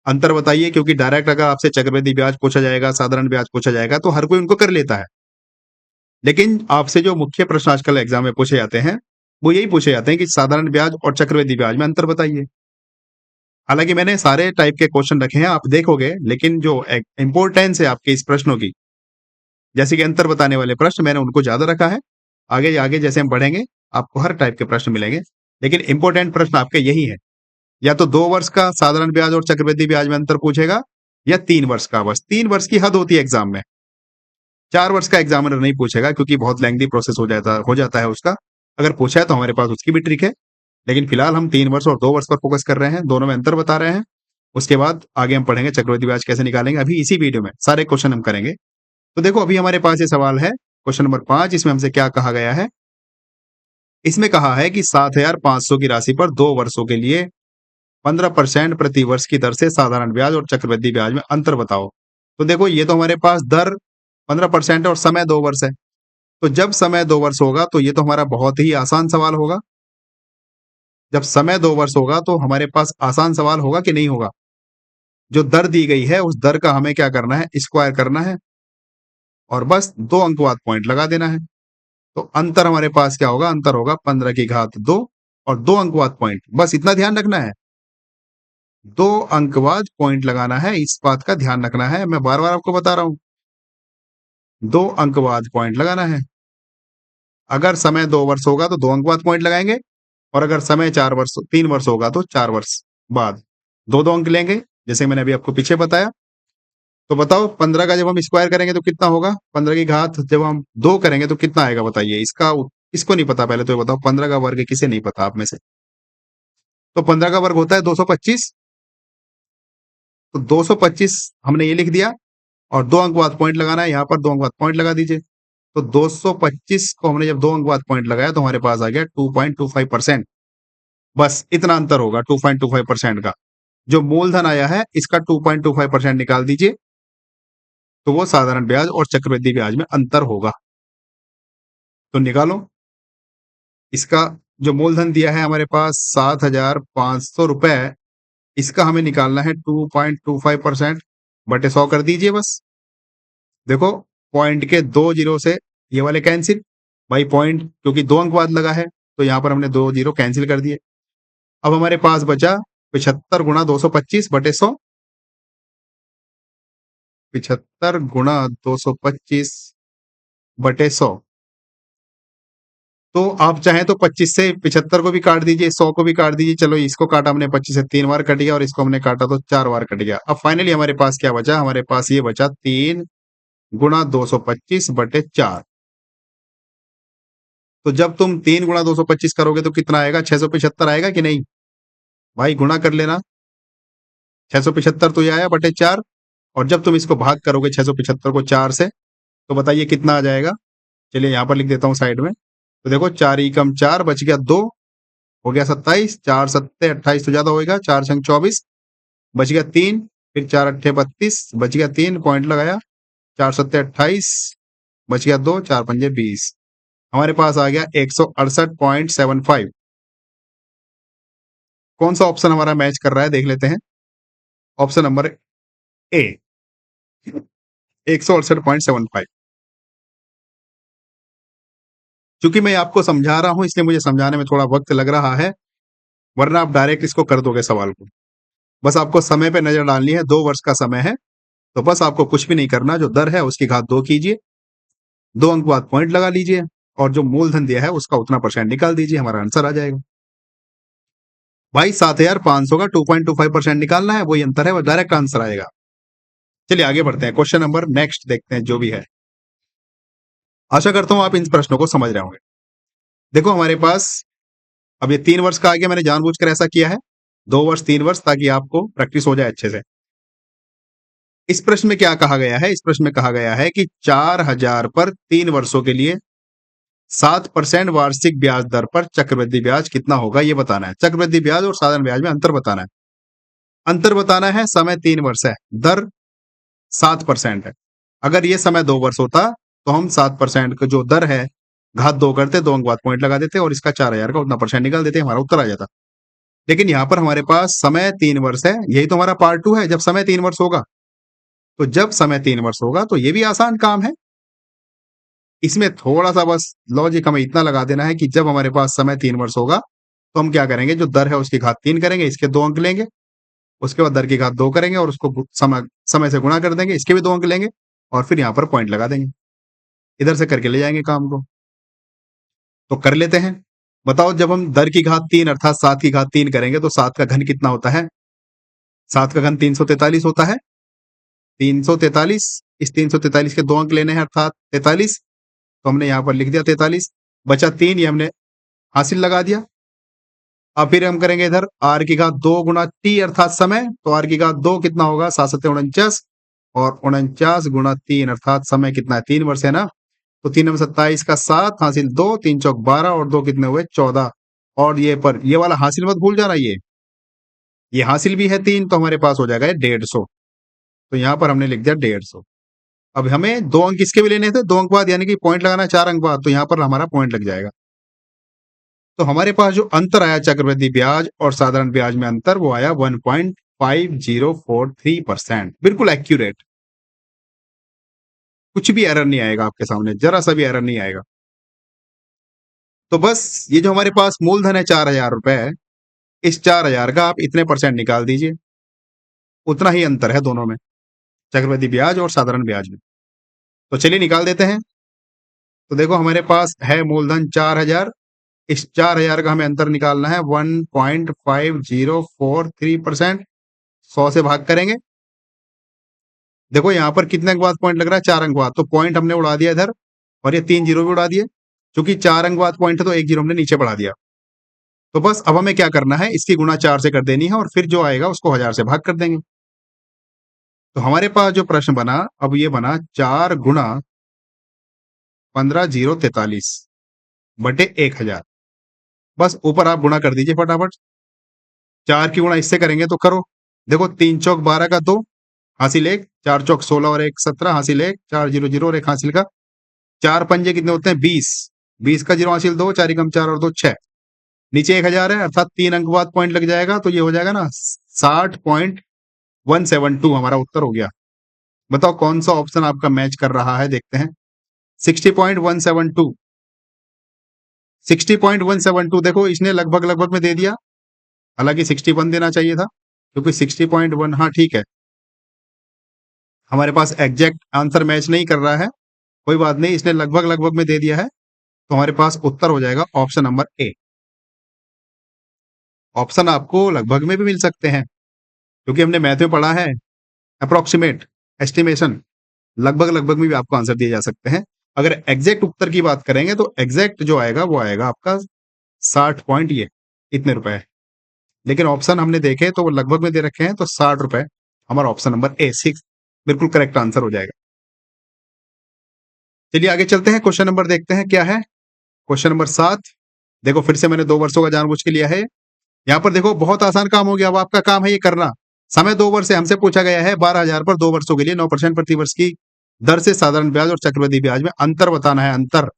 अंतर बताइए, क्योंकि डायरेक्ट अगर आपसे चक्रवृद्धि ब्याज पूछा जाएगा, साधारण ब्याज पूछा जाएगा, तो हर कोई उनको कर लेता है। लेकिन आपसे जो मुख्य प्रश्न आजकल एग्जाम में पूछे जाते हैं, वो यही पूछे जाते हैं कि साधारण ब्याज और चक्रवृद्धि ब्याज में अंतर बताइए। हालांकि मैंने सारे टाइप के क्वेश्चन रखे हैं, आप देखोगे, लेकिन जो इंपॉर्टेंस है आपके इस प्रश्नों की, जैसे कि अंतर बताने वाले प्रश्न, मैंने उनको ज्यादा रखा है। आगे आगे जैसे हम बढ़ेंगे आपको हर टाइप के प्रश्न मिलेंगे, लेकिन इंपॉर्टेंट प्रश्न आपके यही है। या तो 2 वर्ष का साधारण ब्याज और चक्रवृद्धि ब्याज में अंतर पूछेगा, या 3 वर्ष का। बस 3 वर्ष की हद होती है एग्जाम में। 4 वर्ष का एग्जामिनर नहीं पूछेगा, क्योंकि बहुत लेंथी प्रोसेस हो जाता है उसका। अगर पूछा है तो हमारे पास उसकी भी ट्रिक है। लेकिन फिलहाल हम 3 वर्ष और 2 वर्ष पर फोकस कर रहे हैं, दोनों में अंतर बता रहे हैं। उसके बाद आगे हम पढ़ेंगे चक्रवृद्धि ब्याज कैसे निकालेंगे। अभी इसी वीडियो में सारे क्वेश्चन हम करेंगे। तो देखो अभी हमारे पास ये सवाल है, क्वेश्चन नंबर 5। इसमें हमसे क्या कहा गया है? इसमें कहा है कि 7,500 की राशि पर 2 वर्षों के लिए 15% प्रति वर्ष की दर से साधारण ब्याज और चक्रवृद्धि ब्याज में अंतर बताओ। तो देखो ये तो हमारे पास दर 15% है और समय 2 वर्ष है। तो जब समय 2 वर्ष होगा तो ये तो हमारा बहुत ही आसान सवाल होगा। जब समय 2 वर्ष होगा तो हमारे पास आसान सवाल होगा कि नहीं होगा? जो दर दी गई है उस दर का हमें क्या करना है? स्क्वायर करना है, और बस 2 अंक बाद पॉइंट लगा देना है। तो अंतर हमारे पास क्या होगा? अंतर होगा 15 की घात 2 और 2 अंक बाद पॉइंट। बस इतना ध्यान रखना है, 2 अंक बाद पॉइंट लगाना है, इस बात का ध्यान रखना है। मैं बार बार आपको बता रहा हूं, 2 अंक बाद पॉइंट लगाना है। अगर समय 2 वर्ष होगा तो 2 अंक बाद पॉइंट लगाएंगे, और अगर समय 3 वर्ष होगा तो 4 वर्ष बाद 2-2 अंक लेंगे, जैसे मैंने अभी आपको पीछे बताया। तो बताओ 15 का जब हम स्क्वायर करेंगे तो कितना होगा? 15 की घात जब हम 2 करेंगे तो कितना आएगा बताइए? इसको नहीं पता, पहले तो ये बताओ 15 का वर्ग किसे नहीं पता आप में से? तो 15 का वर्ग होता है 225। तो 225 हमने ये लिख दिया, और 2 अंक बाद पॉइंट लगाना है, यहाँ पर 2 अंक बाद पॉइंट लगा दीजिए। तो 225 को हमने जब 2 अंक बाद पॉइंट लगाया तो हमारे पास आ गया 2.25%। बस इतना अंतर होगा 2.25% का। जो मूलधन आया है इसका 2.25% निकाल दीजिए, तो वो साधारण ब्याज और चक्रवृद्धि ब्याज में अंतर होगा। तो निकालो इसका जो मूलधन दिया है हमारे पास 7,500 रुपए, इसका हमें निकालना है 2.25% बटे 100 कर दीजिए बस। देखो पॉइंट के 2 जीरो से ये वाले कैंसिल, भाई पॉइंट क्योंकि 2 अंक बाद लगा है तो यहाँ पर हमने 2 जीरो कैंसिल कर दिए। अब हमारे पास बचा 75 गुणा 225 बटे 100। 75 गुणा 225 बटे 100। तो आप चाहें तो 25 से 75 को भी काट दीजिए, 100 को भी काट दीजिए। चलो इसको काटा हमने 25 से 3 बार कट गया और इसको हमने काटा तो 4 बार कट गया। अब फाइनली हमारे पास क्या बचा? हमारे पास ये बचा 3 गुणा 225 बटे 4। तो जब तुम 3 गुणा 225 करोगे तो कितना आएगा? 675 आएगा कि नहीं? भाई गुणा कर लेना। 675 तो ये आया बटे 4। और जब तुम इसको भाग करोगे 675 को 4 से, तो बताइए कितना आ जाएगा? चलिए यहाँ पर लिख देता हूँ साइड में। तो देखो 4 एकम 4 बच गया 2, हो गया 27, 4 सत्ते 28 तो ज्यादा होएगा, 4 छंग 24, बच गया 3, फिर 4 अट्ठे 32, बच गया 3, पॉइंट लगाया, 4 सत्ते 28, बच गया 2, 4 पंजे 20। हमारे पास आ गया 168.75। कौन सा ऑप्शन हमारा मैच कर रहा है देख लेते हैं। Option number A, 168.75। क्योंकि मैं आपको समझा रहा हूं इसलिए मुझे समझाने में थोड़ा वक्त लग रहा है, वरना आप डायरेक्ट इसको कर दोगे सवाल को। बस आपको समय पे नजर डालनी है। 2 वर्ष का समय है, तो बस आपको कुछ भी नहीं करना। जो दर है उसकी घात 2 कीजिए, 2 अंक बाद पॉइंट लगा लीजिए और जो मूलधन दिया है उसका उतना परसेंट निकाल दीजिए, हमारा आंसर आ जाएगा। भाई 7,500 का 2.25% निकालना है, वही अंतर है, वो डायरेक्ट आंसर आएगा। चलिए आगे बढ़ते हैं, क्वेश्चन नंबर नेक्स्ट देखते हैं जो भी है। आशा करता हूं आप इन प्रश्नों को समझ रहे होंगे। देखो हमारे पास अब ये 3 वर्ष का आ गया, मैंने जानबूझकर ऐसा किया है, 2 वर्ष 3 वर्ष, ताकि आपको प्रैक्टिस हो जाए अच्छे से। इस प्रश्न में क्या कहा गया है? इस प्रश्न में कहा गया है कि 4,000 पर 3 वर्षों के लिए 7% वार्षिक ब्याज दर पर चक्रवृद्धि ब्याज कितना होगा, ये बताना है। चक्रवृद्धि ब्याज और साधारण ब्याज में अंतर बताना है। अंतर बताना है, समय 3 वर्ष है, दर 7% है। अगर ये समय 2 वर्ष होता तो हम 7% का जो दर है घात 2 करते, 2 अंक बाद पॉइंट लगा देते और इसका 4,000 का उतना परसेंट निकाल देते, हमारा उत्तर आ जाता। लेकिन यहाँ पर हमारे पास समय 3 वर्ष है, यही तो हमारा पार्ट 2 है, जब समय 3 वर्ष होगा। तो जब समय 3 वर्ष होगा तो ये भी आसान काम है। इसमें थोड़ा-सा बस लॉजिक हमें इतना लगा देना है कि जब हमारे पास समय 3 वर्ष होगा, तो हम क्या करेंगे, जो दर है उसकी घात 3 करेंगे, इसके 2 अंक लेंगे, उसके बाद दर की घात 2 करेंगे और उसको समय से गुणा कर देंगे, इसके भी 2 अंक लेंगे और फिर यहाँ पर पॉइंट लगा देंगे। इधर से करके ले जाएंगे काम को। तो कर लेते हैं। बताओ जब हम दर की घात 3 अर्थात 7 की घात 3 करेंगे तो 7 का घन कितना होता है? 7 का घन 343 होता है। 343, इस 343 के 2 अंक लेने हैं अर्थात 43, तो हमने यहाँ पर लिख दिया 43, बचा 3, ये हमने हासिल लगा दिया। अब फिर हम करेंगे इधर आर की घात 2 गुणा टी अर्थात समय, तो आर की घात 2 कितना होगा? 7 सत्ते 49 और 49 गुणा 3 अर्थात समय कितना है? 3 वर्ष है ना, तो 3 में 27 का 7 हासिल 2, 3 चौक 12 और 2 कितने हुए? 14। और ये पर ये वाला हासिल मत भूल जाना, ये हासिल भी है 3, तो हमारे पास हो जाएगा 150। तो यहाँ पर हमने लिख दिया 150। अब हमें 2 अंक किसके भी लेने थे? 2 अंक बाद, यानी कि पॉइंट लगाना 4 अंक बाद, तो यहाँ पर हमारा पॉइंट लग जाएगा। तो हमारे पास जो अंतर आया चक्रवृद्धि ब्याज और साधारण ब्याज में अंतर, वो आया 1.5043%। बिल्कुल एक्यूरेट, कुछ भी एरर नहीं आएगा आपके सामने, जरा सा भी एरर नहीं आएगा। तो बस ये जो हमारे पास मूलधन है 4,000 रुपए, इस 4,000 का आप इतने परसेंट निकाल दीजिए, उतना ही अंतर है दोनों में, चक्रवृद्धि ब्याज और साधारण ब्याज में। तो चलिए निकाल देते हैं। तो देखो हमारे पास है मूलधन 4,000, इस 4,000 का हमें अंतर निकालना है 1.5043%। 100 से भाग करेंगे। देखो यहाँ पर कितने अंक बाद पॉइंट लग रहा है? 4 अंक बाद, तो पॉइंट हमने उड़ा दिया इधर और ये 3 जीरो भी उड़ा दिए। क्योंकि 4 अंक बाद पॉइंट है तो 1 जीरो हमने नीचे बढ़ा दिया। तो बस अब हमें क्या करना है, इसकी गुणा 4 से कर देनी है और फिर जो आएगा उसको 1000 से भाग कर देंगे। तो हमारे पास जो प्रश्न बना, अब ये बना 4 गुणा 15,043 बटे 1,000। बस ऊपर आप गुणा कर दीजिए फटाफट। 4 की गुणा इससे करेंगे तो करो। देखो 3 चौक 12 का 2 हासिल 1, 4 चौक 16 और 1 17 हासिल 1, 4 जीरो जीरो और 1 हासिल का 4 पंजे कितने होते हैं? 20, 20 का जीरो हासिल 2, 4 एकम 4 और 2 6। नीचे 1000 है अर्थात 3 अंक बाद पॉइंट लग जाएगा, तो ये हो जाएगा ना 60.172 हमारा उत्तर हो गया। बताओ कौन सा ऑप्शन आपका मैच कर रहा है, देखते हैं। 60.172, 60.172 देखो इसने लगभग लगभग में दे दिया, हालांकि 61 देना चाहिए था, क्योंकि 60.1, हाँ ठीक है, हमारे पास एग्जैक्ट आंसर मैच नहीं कर रहा है, कोई बात नहीं, इसने लगभग लगभग में दे दिया है, तो हमारे पास उत्तर हो जाएगा ऑप्शन नंबर ए। ऑप्शन आपको लगभग में भी मिल सकते हैं, क्योंकि हमने मैथ में पढ़ा है अप्रोक्सीमेट, एस्टिमेशन, लगभग लगभग में भी आपको आंसर दिए जा सकते हैं। अगर एग्जैक्ट उत्तर की बात करेंगे तो एग्जैक्ट जो आएगा वो आएगा आपका 60 पॉइंट ये इतने रुपए है, लेकिन ऑप्शन हमने देखे तो वो लगभग में दे रखे हैं, तो 60 रुपए हमारा ऑप्शन नंबर ए 6 बिल्कुल करेक्ट आंसर हो जाएगा। चलिए आगे चलते हैं, क्वेश्चन नंबर देखते हैं क्या है। क्वेश्चन नंबर 7, देखो फिर से मैंने 2 वर्षों का जानबूझ के लिया है। यहाँ पर देखो बहुत आसान काम हो गया, अब आपका काम है ये करना। समय 2 वर्ष से हमसे पूछा गया है 12,000 पर 2 वर्षों के लिए 9% प्रति वर्ष की दर से साधारण ब्याज और चक्रवृद्धि ब्याज में अंतर बताना है, अंतर।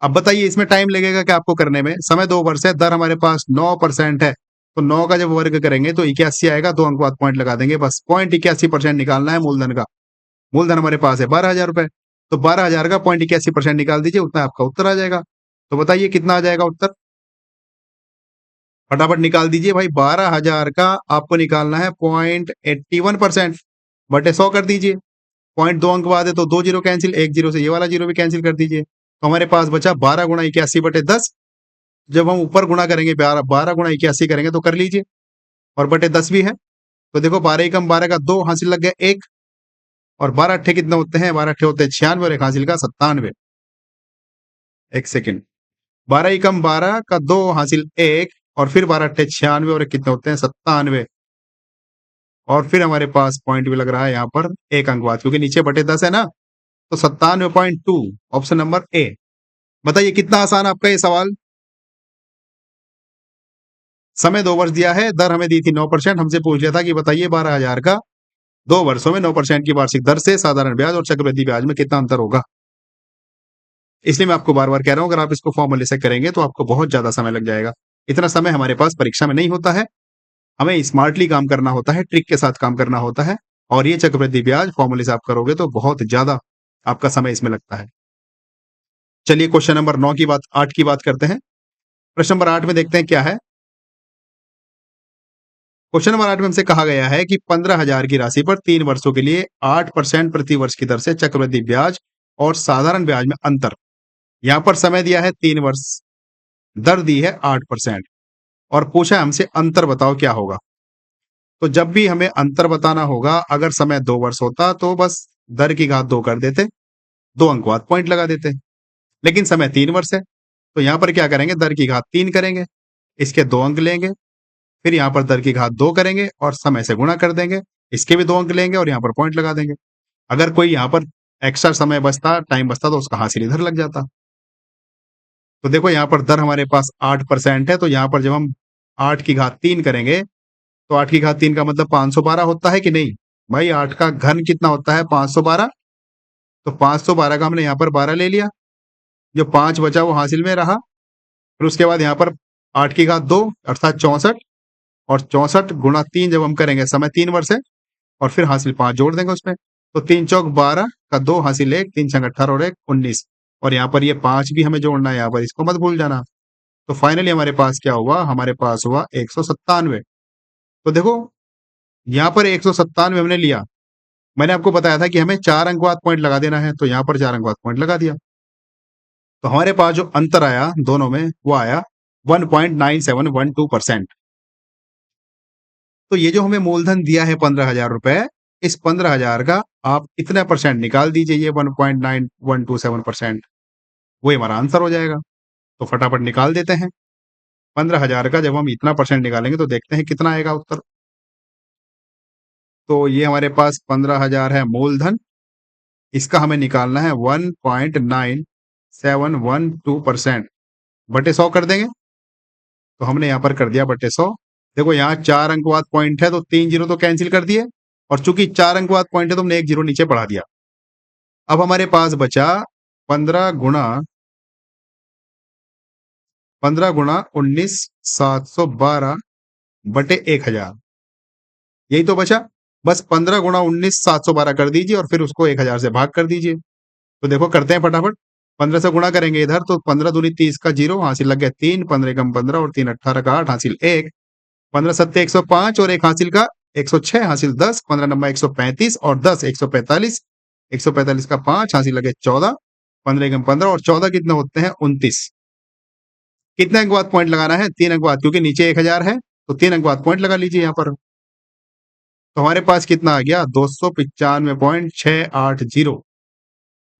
अब बताइए इसमें टाइम लगेगा क्या आपको करने में? समय 2 वर्ष है, दर हमारे पास 9% है, तो 9 का जब वर्ग करेंगे तो 81 आएगा, 2 अंक बाद पॉइंट लगा देंगे, बस 0.81% निकालना है मूलधन का। मूलधन हमारे पास है 12,000 रुपए, तो 12,000 का 0.81% निकाल दीजिए, उतना आपका उत्तर आ जाएगा। तो बताइए कितना आ जाएगा उत्तर, फटाफट निकाल दीजिए भाई। 12,000 का आपको निकालना है 0.81%, बटे 100 कर दीजिए, पॉइंट 2 अंक बाद है तो 2 जीरो कैंसिल, 1 जीरो से ये वाला जीरो भी कैंसिल कर दीजिए, तो हमारे पास बचा 12 गुणा 81 बटे 10। जब हम ऊपर गुणा करेंगे 12 गुणा 81 करेंगे तो कर लीजिए, और बटे 10 भी है, तो देखो 12 एकम 12 का 2 हासिल लग गया 1, और 12 अट्ठे कितने होते हैं? 12 अट्ठे होते हैं 96 और 1 हासिल का 97। एक सेकेंड, 12 एकम 12 का 2 हासिल 1, और फिर 12 अट्ठे 96 और 1 कितने होते हैं? 97, और फिर हमारे पास पॉइंट भी लग रहा है यहाँ पर 1 अंक बाद, क्योंकि नीचे बटे 10 है ना, तो 97.2 ऑप्शन नंबर ए। बताइए कितना आसान आपका ये सवाल। समय 2 वर्ष दिया है, दर हमें दी थी 9%, हमसे पूछ लिया था कि बताइए 12,000 का 2 वर्षों में 9% की वार्षिक दर से साधारण ब्याज और चक्रवृद्धि ब्याज में कितना अंतर होगा। इसलिए मैं आपको बार बार कह रहा हूं, अगर आप इसको फॉर्मूले से करेंगे तो आपको बहुत ज्यादा समय लग जाएगा। इतना समय हमारे पास परीक्षा में नहीं होता है, हमें स्मार्टली काम करना होता है, ट्रिक के साथ काम करना होता है, और ये चक्रवृद्धि ब्याज फॉर्मूले से आप करोगे तो बहुत ज्यादा आपका समय इसमें लगता है। चलिए क्वेश्चन नंबर 9 की बात 8 की बात करते हैं। प्रश्न नंबर 8 में देखते हैं क्या है। क्वेश्चन नंबर 8 में हमसे कहा गया है कि 15,000 की राशि पर 3 वर्षों के लिए 8% प्रति वर्ष की दर से चक्रवृद्धि ब्याज और साधारण ब्याज में अंतर। यहां पर समय दिया है 3 वर्ष, दर दी है 8%, और पूछा है हमसे अंतर बताओ क्या होगा। तो जब भी हमें अंतर बताना होगा, अगर समय 2 वर्ष होता तो बस दर की घात 2 कर देते, 2 अंक बाद पॉइंट लगा देते, लेकिन समय 3 वर्ष है, तो यहां पर क्या करेंगे? दर की घात 3 करेंगे, इसके 2 अंक लेंगे, फिर यहाँ पर दर की घात 2 करेंगे और समय से गुणा कर देंगे, इसके भी 2 अंक लेंगे और यहाँ पर पॉइंट लगा देंगे। अगर कोई यहाँ पर एक्स्ट्रा समय बचता, टाइम बचता, तो उसका हासिल इधर लग जाता। तो देखो यहाँ पर दर हमारे पास 8% है, तो यहाँ पर जब हम 8 की घात 3 करेंगे, तो 8 की घात 3 का मतलब 512 होता है कि नहीं भाई? 8 का घन कितना होता है? 512, तो 512 का हमने यहाँ पर 12 ले लिया, जो 5 बचा वो हासिल में रहा, फिर उसके बाद यहाँ पर 8 की घात 2 अर्थात 64, और 64 गुणा 3 जब हम करेंगे, समय 3 वर्ष है, और फिर हासिल 5 जोड़ देंगे उसमें, तो 3 चौक 12 का 2 हासिल 1, 3 छंग 18 और 1 19, और यहाँ पर ये 5 भी हमें जोड़ना है, यहाँ पर इसको मत भूल जाना। तो फाइनली हमारे पास क्या हुआ? हमारे पास हुआ 197। तो देखो यहाँ पर 197 हमने लिया, मैंने आपको बताया था कि हमें 4 अंक बाद पॉइंट लगा देना है, तो यहाँ पर 4 अंक बाद पॉइंट लगा दिया, तो हमारे पास जो अंतर आया दोनों में वो आया 1.9712%। तो ये जो हमें मूलधन दिया है 15,000 रुपए, इस 15,000 का आप इतने परसेंट निकाल दीजिए, ये 1.9127%, वही हमारा आंसर हो जाएगा। तो फटाफट निकाल देते हैं। 15,000 का जब हम इतना परसेंट निकालेंगे तो देखते हैं कितना आएगा उत्तर। तो ये हमारे पास 15,000 है मूलधन, इसका हमें निकालना है 1.9712%, बटे 100 कर देंगे, तो हमने यहाँ पर कर दिया बटे 100। देखो यहाँ 4 अंक बाद पॉइंट है, तो 3 जीरो तो कैंसिल कर दिए, और चूंकि 4 अंक बाद पॉइंट है तो हमने 1 जीरो नीचे बढ़ा दिया। अब हमारे पास बचा 15 गुणा 15 गुणा 19,712 बटे 1000, यही तो बचा। बस 15 गुणा 19,712 कर दीजिए और फिर उसको 1000 से भाग कर दीजिए। तो देखो करते हैं फटाफट। 15 से गुणा करेंगे इधर तो 15 दूनी 30 का 0 हासिल लग गया 3, 15 एकम 15 और 3 18 का 8 हासिल 1, 15 सत्ते 105 और 1 हासिल का 106 हासिल 10, 15 नंबर 135 और 10 145, 145 का 5 हासिल लगे 14, 15 एकम 15 और 14 कितने होते हैं 29। कितने अंक बाद पॉइंट लगाना है? 3 अंक बाद, क्योंकि नीचे 1000 है तो 3 अंक बाद पॉइंट लगा लीजिए यहाँ पर। तो हमारे पास कितना आ गया 295.680।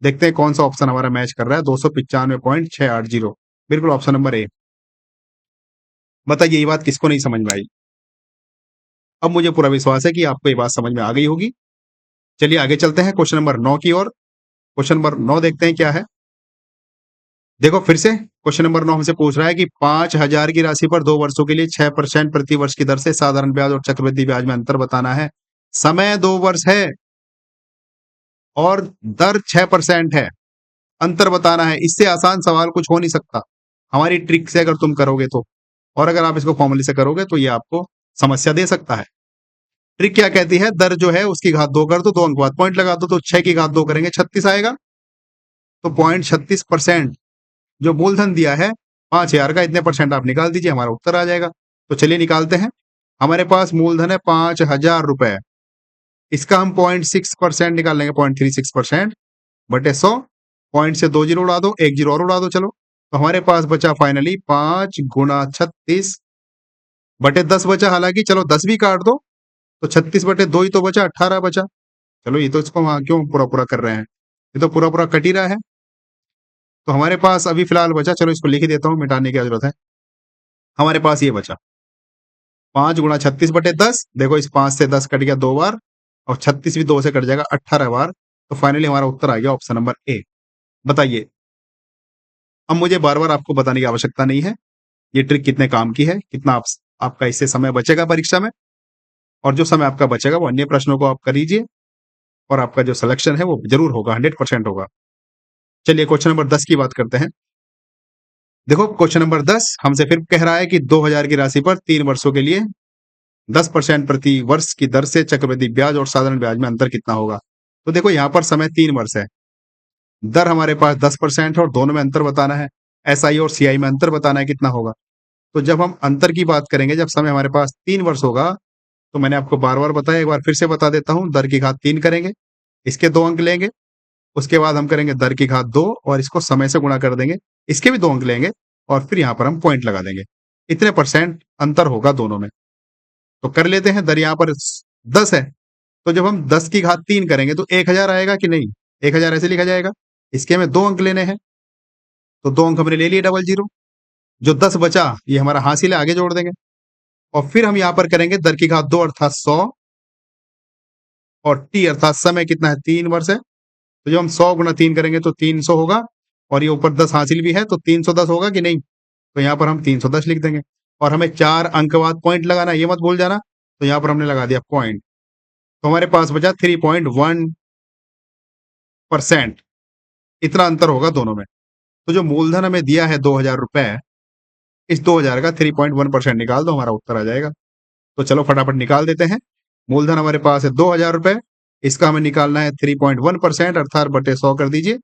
देखते हैं कौन सा ऑप्शन हमारा मैच कर रहा है। 295.680 बिल्कुल ऑप्शन नंबर ए। बताइए ये बात किसको नहीं समझ में आई? अब मुझे पूरा विश्वास है कि आपको ये बात समझ में आ गई होगी। चलिए आगे चलते हैं क्वेश्चन नंबर 9 की ओर। क्वेश्चन नंबर 9 देखते हैं क्या है। देखो फिर से क्वेश्चन नंबर 9 हमसे पूछ रहा है कि 5000 की राशि पर 2 वर्षों के लिए 6% प्रति वर्ष की दर से साधारण ब्याज और चक्रवृद्धि ब्याज में अंतर बताना है। समय 2 वर्ष है और दर 6% है, अंतर बताना है। इससे आसान सवाल कुछ हो नहीं सकता हमारी ट्रिक से अगर तुम करोगे तो। और अगर आप इसको फॉर्मूले से करोगे तो ये आपको समस्या दे सकता है। ट्रिक क्या कहती है? दर जो है उसकी घात 2 कर दो, 2 अंक बाद पॉइंट लगा दो, तो 6 की घात 2 करेंगे 36 आएगा। तो 0.36% जो मूलधन दिया है 5000 का, इतने परसेंट आप निकाल दीजिए, हमारा उत्तर आ जाएगा। तो चलिए निकालते हैं। हमारे पास मूलधन है 5000 रुपए, इसका हम 0.6% निकाल लेंगे, 0.36% बटे 100। पॉइंट से 2 जीरो उड़ा दो, 1 जीरो और उड़ा दो। चलो तो हमारे पास बचा फाइनली 5 गुणा 36 बटे 10 बचा। हालांकि चलो 10 भी काट दो तो 36 बटे 2 ही तो बचा, 18 बचा। चलो ये तो इसको वहां क्यों पूरा पूरा कर रहे हैं, ये तो पूरा पूरा कट ही रहा है। तो हमारे पास अभी फिलहाल बचा, चलो इसको लिख ही देता हूँ, मिटाने की क्या जरूरत है। हमारे पास ये बचा 5 गुणा 36 बटे 10। देखो इस 5 से 10 कट गया 2 बार और 36 भी 2 से कट जाएगा 18 बार। तो फाइनली हमारा उत्तर आ गया ऑप्शन नंबर ए। बताइए, अब मुझे बार बार आपको बताने की आवश्यकता नहीं है ये ट्रिक कितने काम की है, कितना आपका इससे समय बचेगा परीक्षा में। और जो समय आपका बचेगा वो अन्य प्रश्नों को आप कर लीजिए और आपका जो सिलेक्शन है वो जरूर होगा, 100% होगा। चलिए क्वेश्चन नंबर 10 की बात करते हैं। देखो क्वेश्चन नंबर 10 हमसे फिर कह रहा है कि 2000 की राशि पर 3 वर्षों के लिए 10% प्रति वर्ष की दर से चक्रवृद्धि ब्याज और साधारण ब्याज में अंतर कितना होगा। तो देखो यहाँ पर समय 3 वर्ष है, दर हमारे पास 10% है और दोनों में अंतर बताना है। एसआई और सीआई में अंतर बताना है कितना होगा। तो जब हम अंतर की बात करेंगे, जब समय हमारे पास 3 वर्ष होगा, तो मैंने आपको बार बार बताया, एक बार फिर से बता देता हूं, दर की घात 3 करेंगे, इसके 2 अंक लेंगे। उसके बाद हम करेंगे दर की घात 2 और इसको समय से गुणा कर देंगे, इसके भी 2 अंक लेंगे और फिर यहाँ पर हम पॉइंट लगा देंगे। इतने परसेंट अंतर होगा दोनों में। तो कर लेते हैं। दर यहाँ पर 10 है, तो जब हम 10 की घात 3 करेंगे तो 1000 आएगा कि नहीं? 1000 ऐसे लिखा जाएगा। इसके हमें 2 अंक लेने हैं, तो 2 अंक हमने ले लिए, डबल जीरो। जो 10 बचा ये हमारा हासिल है, आगे जोड़ देंगे। और फिर हम यहाँ पर करेंगे दर की घात 2 अर्थात 100 और टी अर्थात समय कितना है 3 वर्ष है। तो जब हम 100 गुणा 3 करेंगे तो 300 होगा और ये ऊपर 10 हासिल भी है तो 310 होगा कि नहीं? तो यहाँ पर हम 310 लिख देंगे और हमें 4 अंक बाद पॉइंट लगाना, ये मत भूल जाना। तो यहाँ पर हमने लगा दिया पॉइंट। तो हमारे पास बचा 3.1%। इतना अंतर होगा दोनों में। तो जो मूलधन हमें दिया है 2000 रुपए, इस 2000 का 3.1% निकाल दो, हमारा उत्तर आ जाएगा। तो चलो फटाफट निकाल देते हैं। मूलधन हमारे पास है 2000 रुपए, इसका हमें निकालना है 3.1% अर्थात बटे 100 कर दीजिए।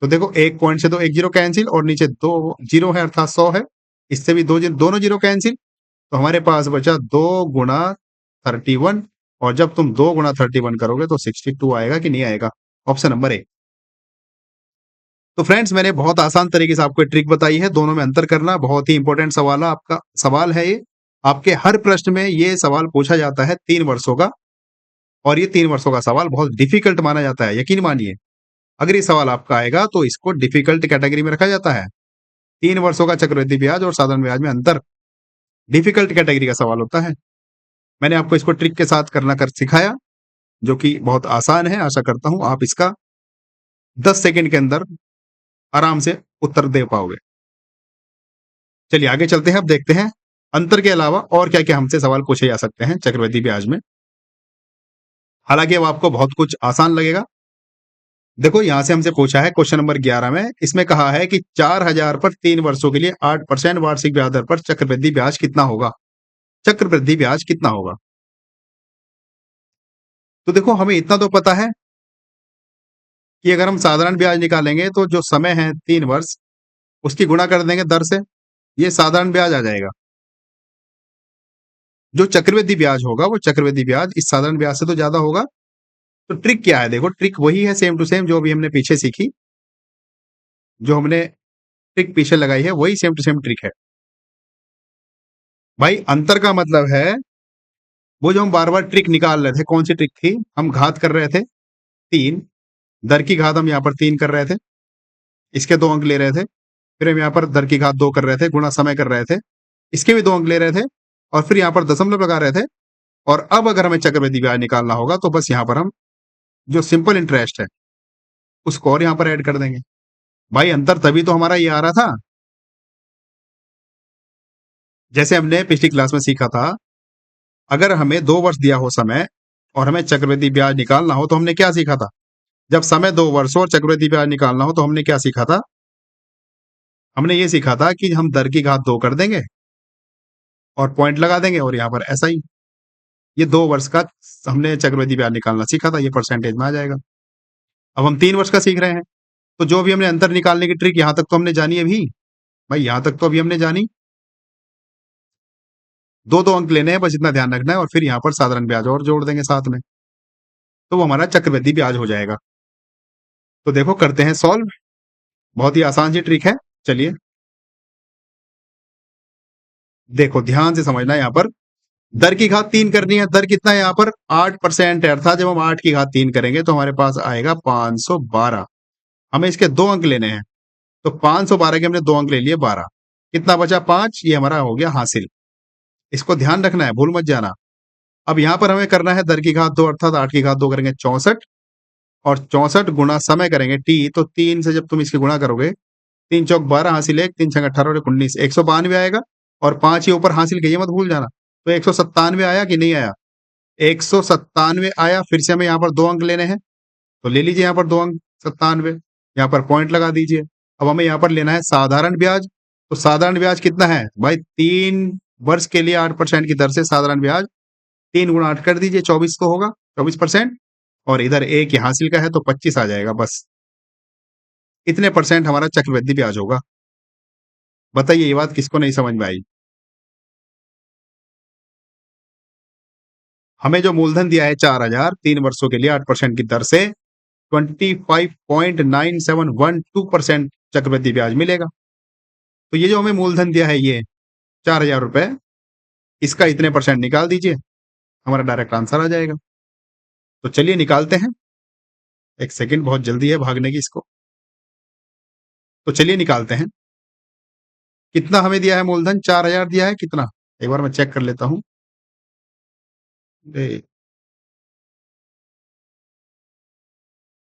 तो देखो एक पॉइंट से 1 जीरो कैंसिल और नीचे 2 जीरो है अर्थात 100 है, इससे भी दोनों जीरो कैंसिल। तो हमारे पास बचा 2 गुणा 31 और जब तुम 2 गुणा 31 करोगे तो 62 आएगा कि नहीं आएगा? Option number A. तो फ्रेंड्स मैंने बहुत आसान तरीके से आपको ट्रिक बताई है, दोनों में अंतर करना। बहुत ही इंपॉर्टेंट सवाल है, आपका सवाल है ये। आपके हर प्रश्न में ये सवाल पूछा जाता है 3 वर्षों का और ये 3 वर्षों का सवाल बहुत डिफिकल्ट माना जाता है। यकीन मानिए अगर ये सवाल आपका आएगा तो इसको डिफिकल्ट कैटेगरी में रखा जाता है। 3 वर्षों का चक्रवृद्धि ब्याज और साधारण ब्याज में अंतर डिफिकल्ट कैटेगरी का सवाल होता है। मैंने आपको इसको ट्रिक के साथ करना कर सिखाया, जो कि बहुत आसान है। आशा करता हूं आप इसका 10 सेकंड के अंदर आराम से उत्तर दे पाओगे। चलिए आगे चलते हैं। अब देखते हैं अंतर के अलावा और क्या क्या हमसे सवाल पूछे जा सकते हैं चक्रवृद्धि ब्याज में। हालांकि अब आपको बहुत कुछ आसान लगेगा, देखो यहाँ से हमसे पूछा है क्वेश्चन नंबर 11 में, इसमें कहा है कि 4000 पर 3 वर्षों के लिए 8% वार्षिक ब्याज दर पर चक्रवृद्धि ब्याज कितना होगा? चक्रवृद्धि ब्याज कितना होगा? तो देखो हमें इतना तो पता है कि अगर हम साधारण ब्याज निकालेंगे तो जो समय है 3 वर्ष, उसकी गुणा कर देंगे दर से, ये साधारण ब्याज आ जाएगा। जो चक्रवृद्धि ब्याज होगा वो चक्रवृद्धि ब्याज इस साधारण ब्याज से तो ज्यादा होगा। तो ट्रिक क्या है? देखो ट्रिक वही है सेम टू सेम जो अभी हमने पीछे सीखी, जो हमने ट्रिक पीछे लगाई है वही सेम टू सेम ट्रिक है। भाई अंतर का मतलब है वो जो हम बार बार ट्रिक निकाल रहे थे, कौन सी ट्रिक थी? हम घात कर रहे थे 3, दर की घात हम यहाँ पर 3 कर रहे थे, इसके 2 अंक ले रहे थे, फिर हम यहाँ पर दर की घात 2 कर रहे थे, गुणा समय कर रहे थे, इसके भी 2 अंक ले रहे थे, और फिर यहाँ पर दशमलव लगा रहे थे। और अब अगर हमें चक्रवृद्धि ब्याज निकालना होगा तो बस यहाँ पर हम जो सिंपल इंटरेस्ट है उसको और यहाँ पर ऐड कर देंगे। भाई अंतर तभी तो हमारा ये आ रहा था। जैसे हमने पिछली क्लास में सीखा था, अगर हमें 2 वर्ष दिया हो समय और हमें चक्रवृद्धि ब्याज निकालना हो तो हमने क्या सीखा था? जब समय 2 वर्ष हो और चक्रवृद्धि ब्याज निकालना हो तो हमने क्या सीखा था? हमने ये सीखा था कि हम दर की घात 2 कर देंगे और पॉइंट लगा देंगे, और यहाँ पर ऐसा ही ये 2 वर्ष का हमने चक्रवृद्धि ब्याज निकालना सीखा था, ये परसेंटेज में आ जाएगा। अब हम 3 वर्ष का सीख रहे हैं, तो जो भी हमने अंतर निकालने की ट्रिक यहाँ तक तो हमने जानी अभी, भाई यहाँ तक तो अभी हमने जानी। 2-2 अंक लेने हैं, बस इतना ध्यान रखना है, और फिर यहाँ पर साधारण ब्याज और जोड़ देंगे साथ में, तो वो हमारा चक्रवृद्धि ब्याज हो जाएगा। तो देखो करते हैं सॉल्व, बहुत ही आसान सी ट्रिक है। चलिए देखो ध्यान से समझना, यहाँ पर दर की घात 3 करनी है। दर कितना है यहाँ पर? 8% है, अर्थात जब हम 8 की घात 3 करेंगे तो हमारे पास आएगा 512। हमें इसके 2 अंक लेने हैं, तो 512 के हमने 2 अंक ले लिए 12, कितना बचा? 5, ये हमारा हो गया हासिल। इसको ध्यान रखना है, भूल मत जाना। अब यहाँ पर हमें करना है दर की घात 2, अर्थात 8 की घात 2 करेंगे 64, और 64 गुणा समय करेंगे टी, तो 3 से जब तुम इसकी गुणा करोगे, 3 चौक 12 हासिल 1, 3 छंग 18 और 19, 192 आएगा, और 5 ये ऊपर हासिल किए मत भूल जाना। तो 197 आया कि नहीं आया? 197 आया। फिर से हमें यहाँ पर 2 अंक लेने हैं, तो ले लीजिए यहाँ पर 2 अंक 97, यहाँ पर पॉइंट लगा दीजिए। अब हमें यहाँ पर लेना है साधारण ब्याज, तो साधारण ब्याज कितना है भाई? 3 वर्ष के लिए 8% की दर से साधारण ब्याज 3 गुणा 8 कर दीजिए, 24 तो होगा, 24%, और इधर एक ही हासिल का है तो 25 आ जाएगा। बस इतने परसेंट हमारा चक्रवृद्धि ब्याज होगा। बताइए ये बात किसको नहीं समझ में आई? हमें जो मूलधन दिया है 4000, 3 वर्षों के लिए 8% की दर से 25.9712% चक्रवृद्धि ब्याज मिलेगा। तो ये जो हमें मूलधन दिया है ये 4000 रुपए, इसका इतने परसेंट निकाल दीजिए, हमारा डायरेक्ट आंसर आ जाएगा। तो चलिए निकालते हैं। एक सेकंड, बहुत जल्दी है भागने की इसको। तो चलिए निकालते हैं। कितना हमें दिया है मूलधन? 4000 दिया है। कितना? एक बार मैं चेक कर लेता हूं।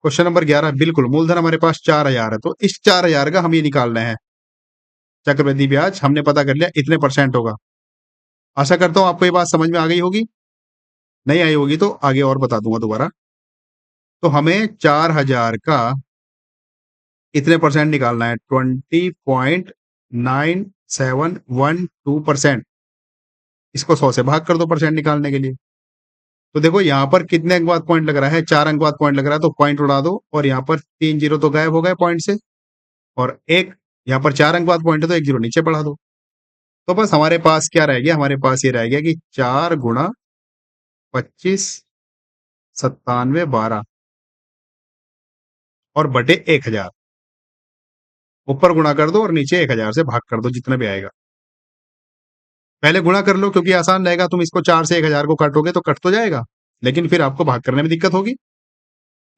क्वेश्चन नंबर 11, बिल्कुल मूलधन हमारे पास 4000 है, तो इस 4000 का हम ये निकाल रहे हैं चक्रवृद्धि ब्याज। हमने पता कर लिया इतने परसेंट होगा। आशा करता हूं आपको ये बात समझ में आ गई होगी। नहीं आई होगी तो आगे और बता दूंगा दोबारा। तो हमें 4000 का इतने परसेंट निकालना है, 20.9712%। इसको 100 से भाग कर दो परसेंट निकालने के लिए। तो देखो यहाँ पर कितने अंक बाद पॉइंट लग रहा है? 4 अंक बाद पॉइंट लग रहा है, तो पॉइंट उड़ा दो, और यहाँ पर 3 जीरो तो गायब हो गए पॉइंट से, और एक यहाँ पर 4 अंक बाद पॉइंट है तो 1 जीरो नीचे बढ़ा दो। तो बस हमारे पास क्या रह गया? हमारे पास ये रह गया कि 4 गुणा 25 97 12 और बटे 1000, ऊपर गुणा कर दो और नीचे 1000 से भाग कर दो, जितना भी आएगा। पहले गुणा कर लो क्योंकि आसान रहेगा। तुम इसको 4 से 1000 को काटोगे तो कट तो जाएगा, लेकिन फिर आपको भाग करने में दिक्कत होगी।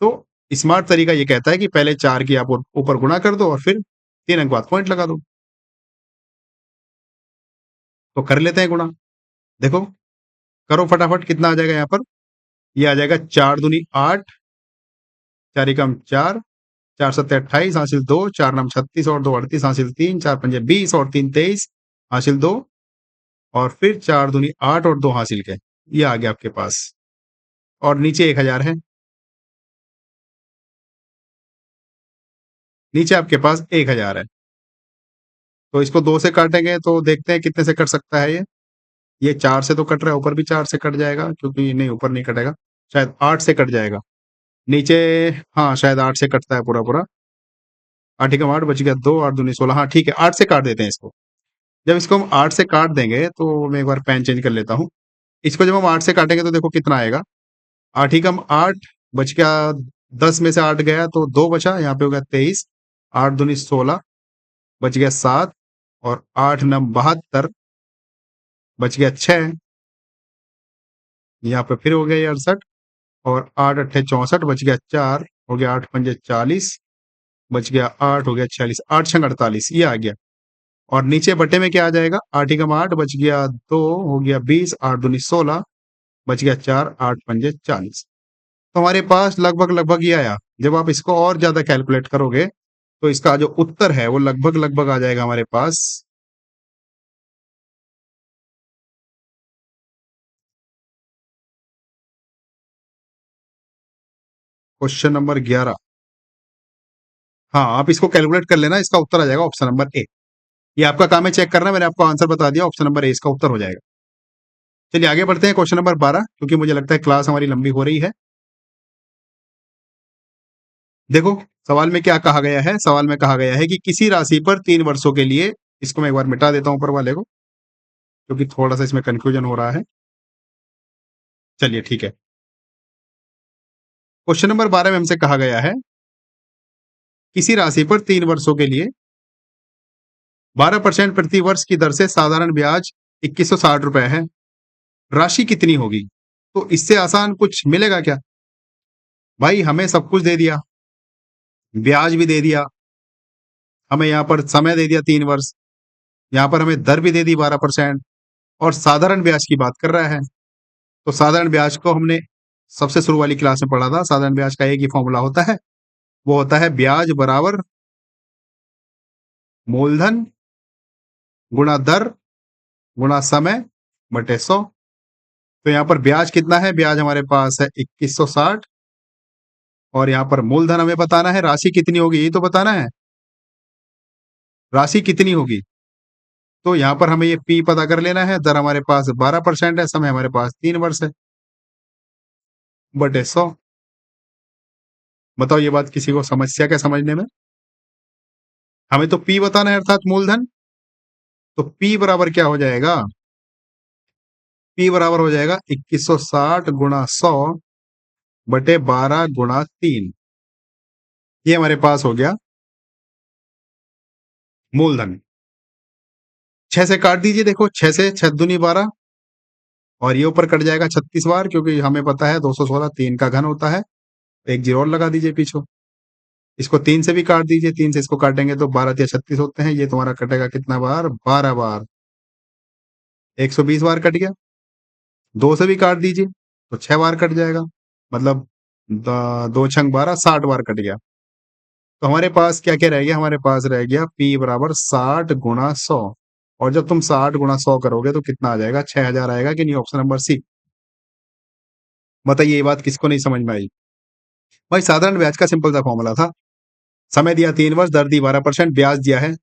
तो स्मार्ट तरीका ये कहता है कि पहले 4 की आप ऊपर गुणा कर दो और फिर 3 अंक बाद पॉइंट लगा दो। तो कर लेते हैं गुणा। देखो करो फटाफट, कितना आ जाएगा यहाँ पर? ये आ जाएगा 4 दूनी 8, 4 एकम 4, 4 सत्ते 28 हासिल 2, 4 नम 36 और 2 38 हासिल 3, 4 पंजे 20 और 3 23 हासिल 2, और फिर 4 दूनी 8 और 2 हासिल के, ये आ गया आपके पास, और नीचे 1000 है। नीचे आपके पास 1000 है। तो इसको 2 से काटेंगे तो देखते हैं कितने से कट सकता है ये। ये 4 से तो कट रहा है, ऊपर भी 4 से कट जाएगा क्योंकि नहीं ऊपर नहीं कटेगा, शायद 8 से कट जाएगा। नीचे हाँ, शायद 8 से कटता है पूरा-पूरा। 8 एकम 8 बच गया 2, 8 दूनी 16 हाँ, ठीक है 8 से काट देते हैं इसको। जब इसको हम 8 से काट देंगे तो मैं एक बार पेन चेंज कर लेता हूँ। इसको जब हम 8 से काटेंगे तो देखो कितना आएगा, 8 एकम 8 बच गया 10 में से 8 गया तो 2 बचा, यहाँ पे हो गया 23, 8 दूनी 16 बच गया 7 और 8 नम 72 बच गया 6, यहाँ पे फिर हो गया ये 68 और 8 अट्ठे 64 बच गया 4, हो गया 8 पंजे 40 बच गया 8 हो गया 46, 8 छंग 48 ये आ गया। और नीचे बटे में क्या आ जाएगा, 8 एकम 8 बच गया 2 हो गया 20, 8 दूनी 16 बच गया 4, 8 पंजे 40। तो हमारे पास लगभग ये आया। जब आप इसको और ज्यादा कैलकुलेट करोगे तो इसका जो उत्तर है वो लगभग आ जाएगा हमारे पास क्वेश्चन नंबर 11। हाँ, आप इसको कैलकुलेट कर लेना, इसका उत्तर आ जाएगा ऑप्शन नंबर ए। ये आपका काम है चेक करना, मैंने आपको आंसर बता दिया, ऑप्शन नंबर ए इसका उत्तर हो जाएगा। चलिए आगे बढ़ते हैं क्वेश्चन नंबर 12, क्योंकि मुझे लगता है क्लास हमारी लंबी हो रही है। देखो सवाल में क्या कहा गया है, सवाल में कहा गया है कि किसी राशि पर 3 वर्षों के लिए, इसको मैं एक बार मिटा देता हूं ऊपर वाले को क्योंकि थोड़ा सा इसमें कंफ्यूजन हो रहा है। चलिए ठीक है, क्वेश्चन नंबर 12 में हमसे कहा गया है किसी राशि पर 3 वर्षों के लिए 12% प्रति वर्ष की दर से साधारण ब्याज 2160 रुपए है, राशि कितनी होगी? तो इससे आसान कुछ मिलेगा क्या? भाई हमें सब कुछ दे दिया, ब्याज भी दे दिया, हमें यहाँ पर समय दे दिया 3 वर्ष, यहाँ पर हमें दर भी दे दी 12% और साधारण ब्याज की बात कर रहा है। तो साधारण ब्याज को हमने सबसे शुरू वाली क्लास में पढ़ा था। साधारण ब्याज का एक ही फॉर्मूला होता है, वो होता है ब्याज बराबर मूलधन गुणा दर गुणा समय बटे 100। तो यहाँ पर ब्याज कितना है, ब्याज हमारे पास है 2160 और यहाँ पर मूलधन हमें बताना है, राशि कितनी होगी ये तो बताना है, राशि कितनी होगी। तो यहाँ पर हमें ये पी पता कर लेना है, दर हमारे पास 12% है, समय हमारे पास 3 वर्ष है बटे 100। बताओ ये बात किसी को समस्या क्या समझने में? हमें तो पी बताना है अर्थात मूलधन। तो पी बराबर क्या हो जाएगा, पी बराबर हो जाएगा 2160 गुणा 100 बटे 12 गुणा 3। ये हमारे पास हो गया मूलधन। 6 से काट दीजिए, देखो 6 से 6 दूनी 12 और ये ऊपर कट जाएगा 36 बार, क्योंकि हमें पता है 216 3 का घन होता है। एक जीरो और लगा दीजिए पीछे। इसको 3 से भी काट दीजिए, 3 से इसको काटेंगे तो 12 या 36 होते हैं। ये तुम्हारा कटेगा कितना बार, 12 बार, 120 बार कट गया। 2 से भी काट दीजिए तो 6 बार कट जाएगा, मतलब 2 छंग 12 60 बार कट गया। तो हमारे पास क्या क्या रह गया, हमारे पास रह गया P बराबर 60 गुणा 100। और जब तुम 60 गुणा 100 करोगे तो कितना आ जाएगा, 6000 आएगा कि नहीं, ऑप्शन नंबर सी। बताइए ये बात किसको नहीं समझ में आई? भाई साधारण ब्याज का सिंपल सा फॉर्मूला था, समय दिया 3 वर्ष, दर दी 12%, ब्याज दिया है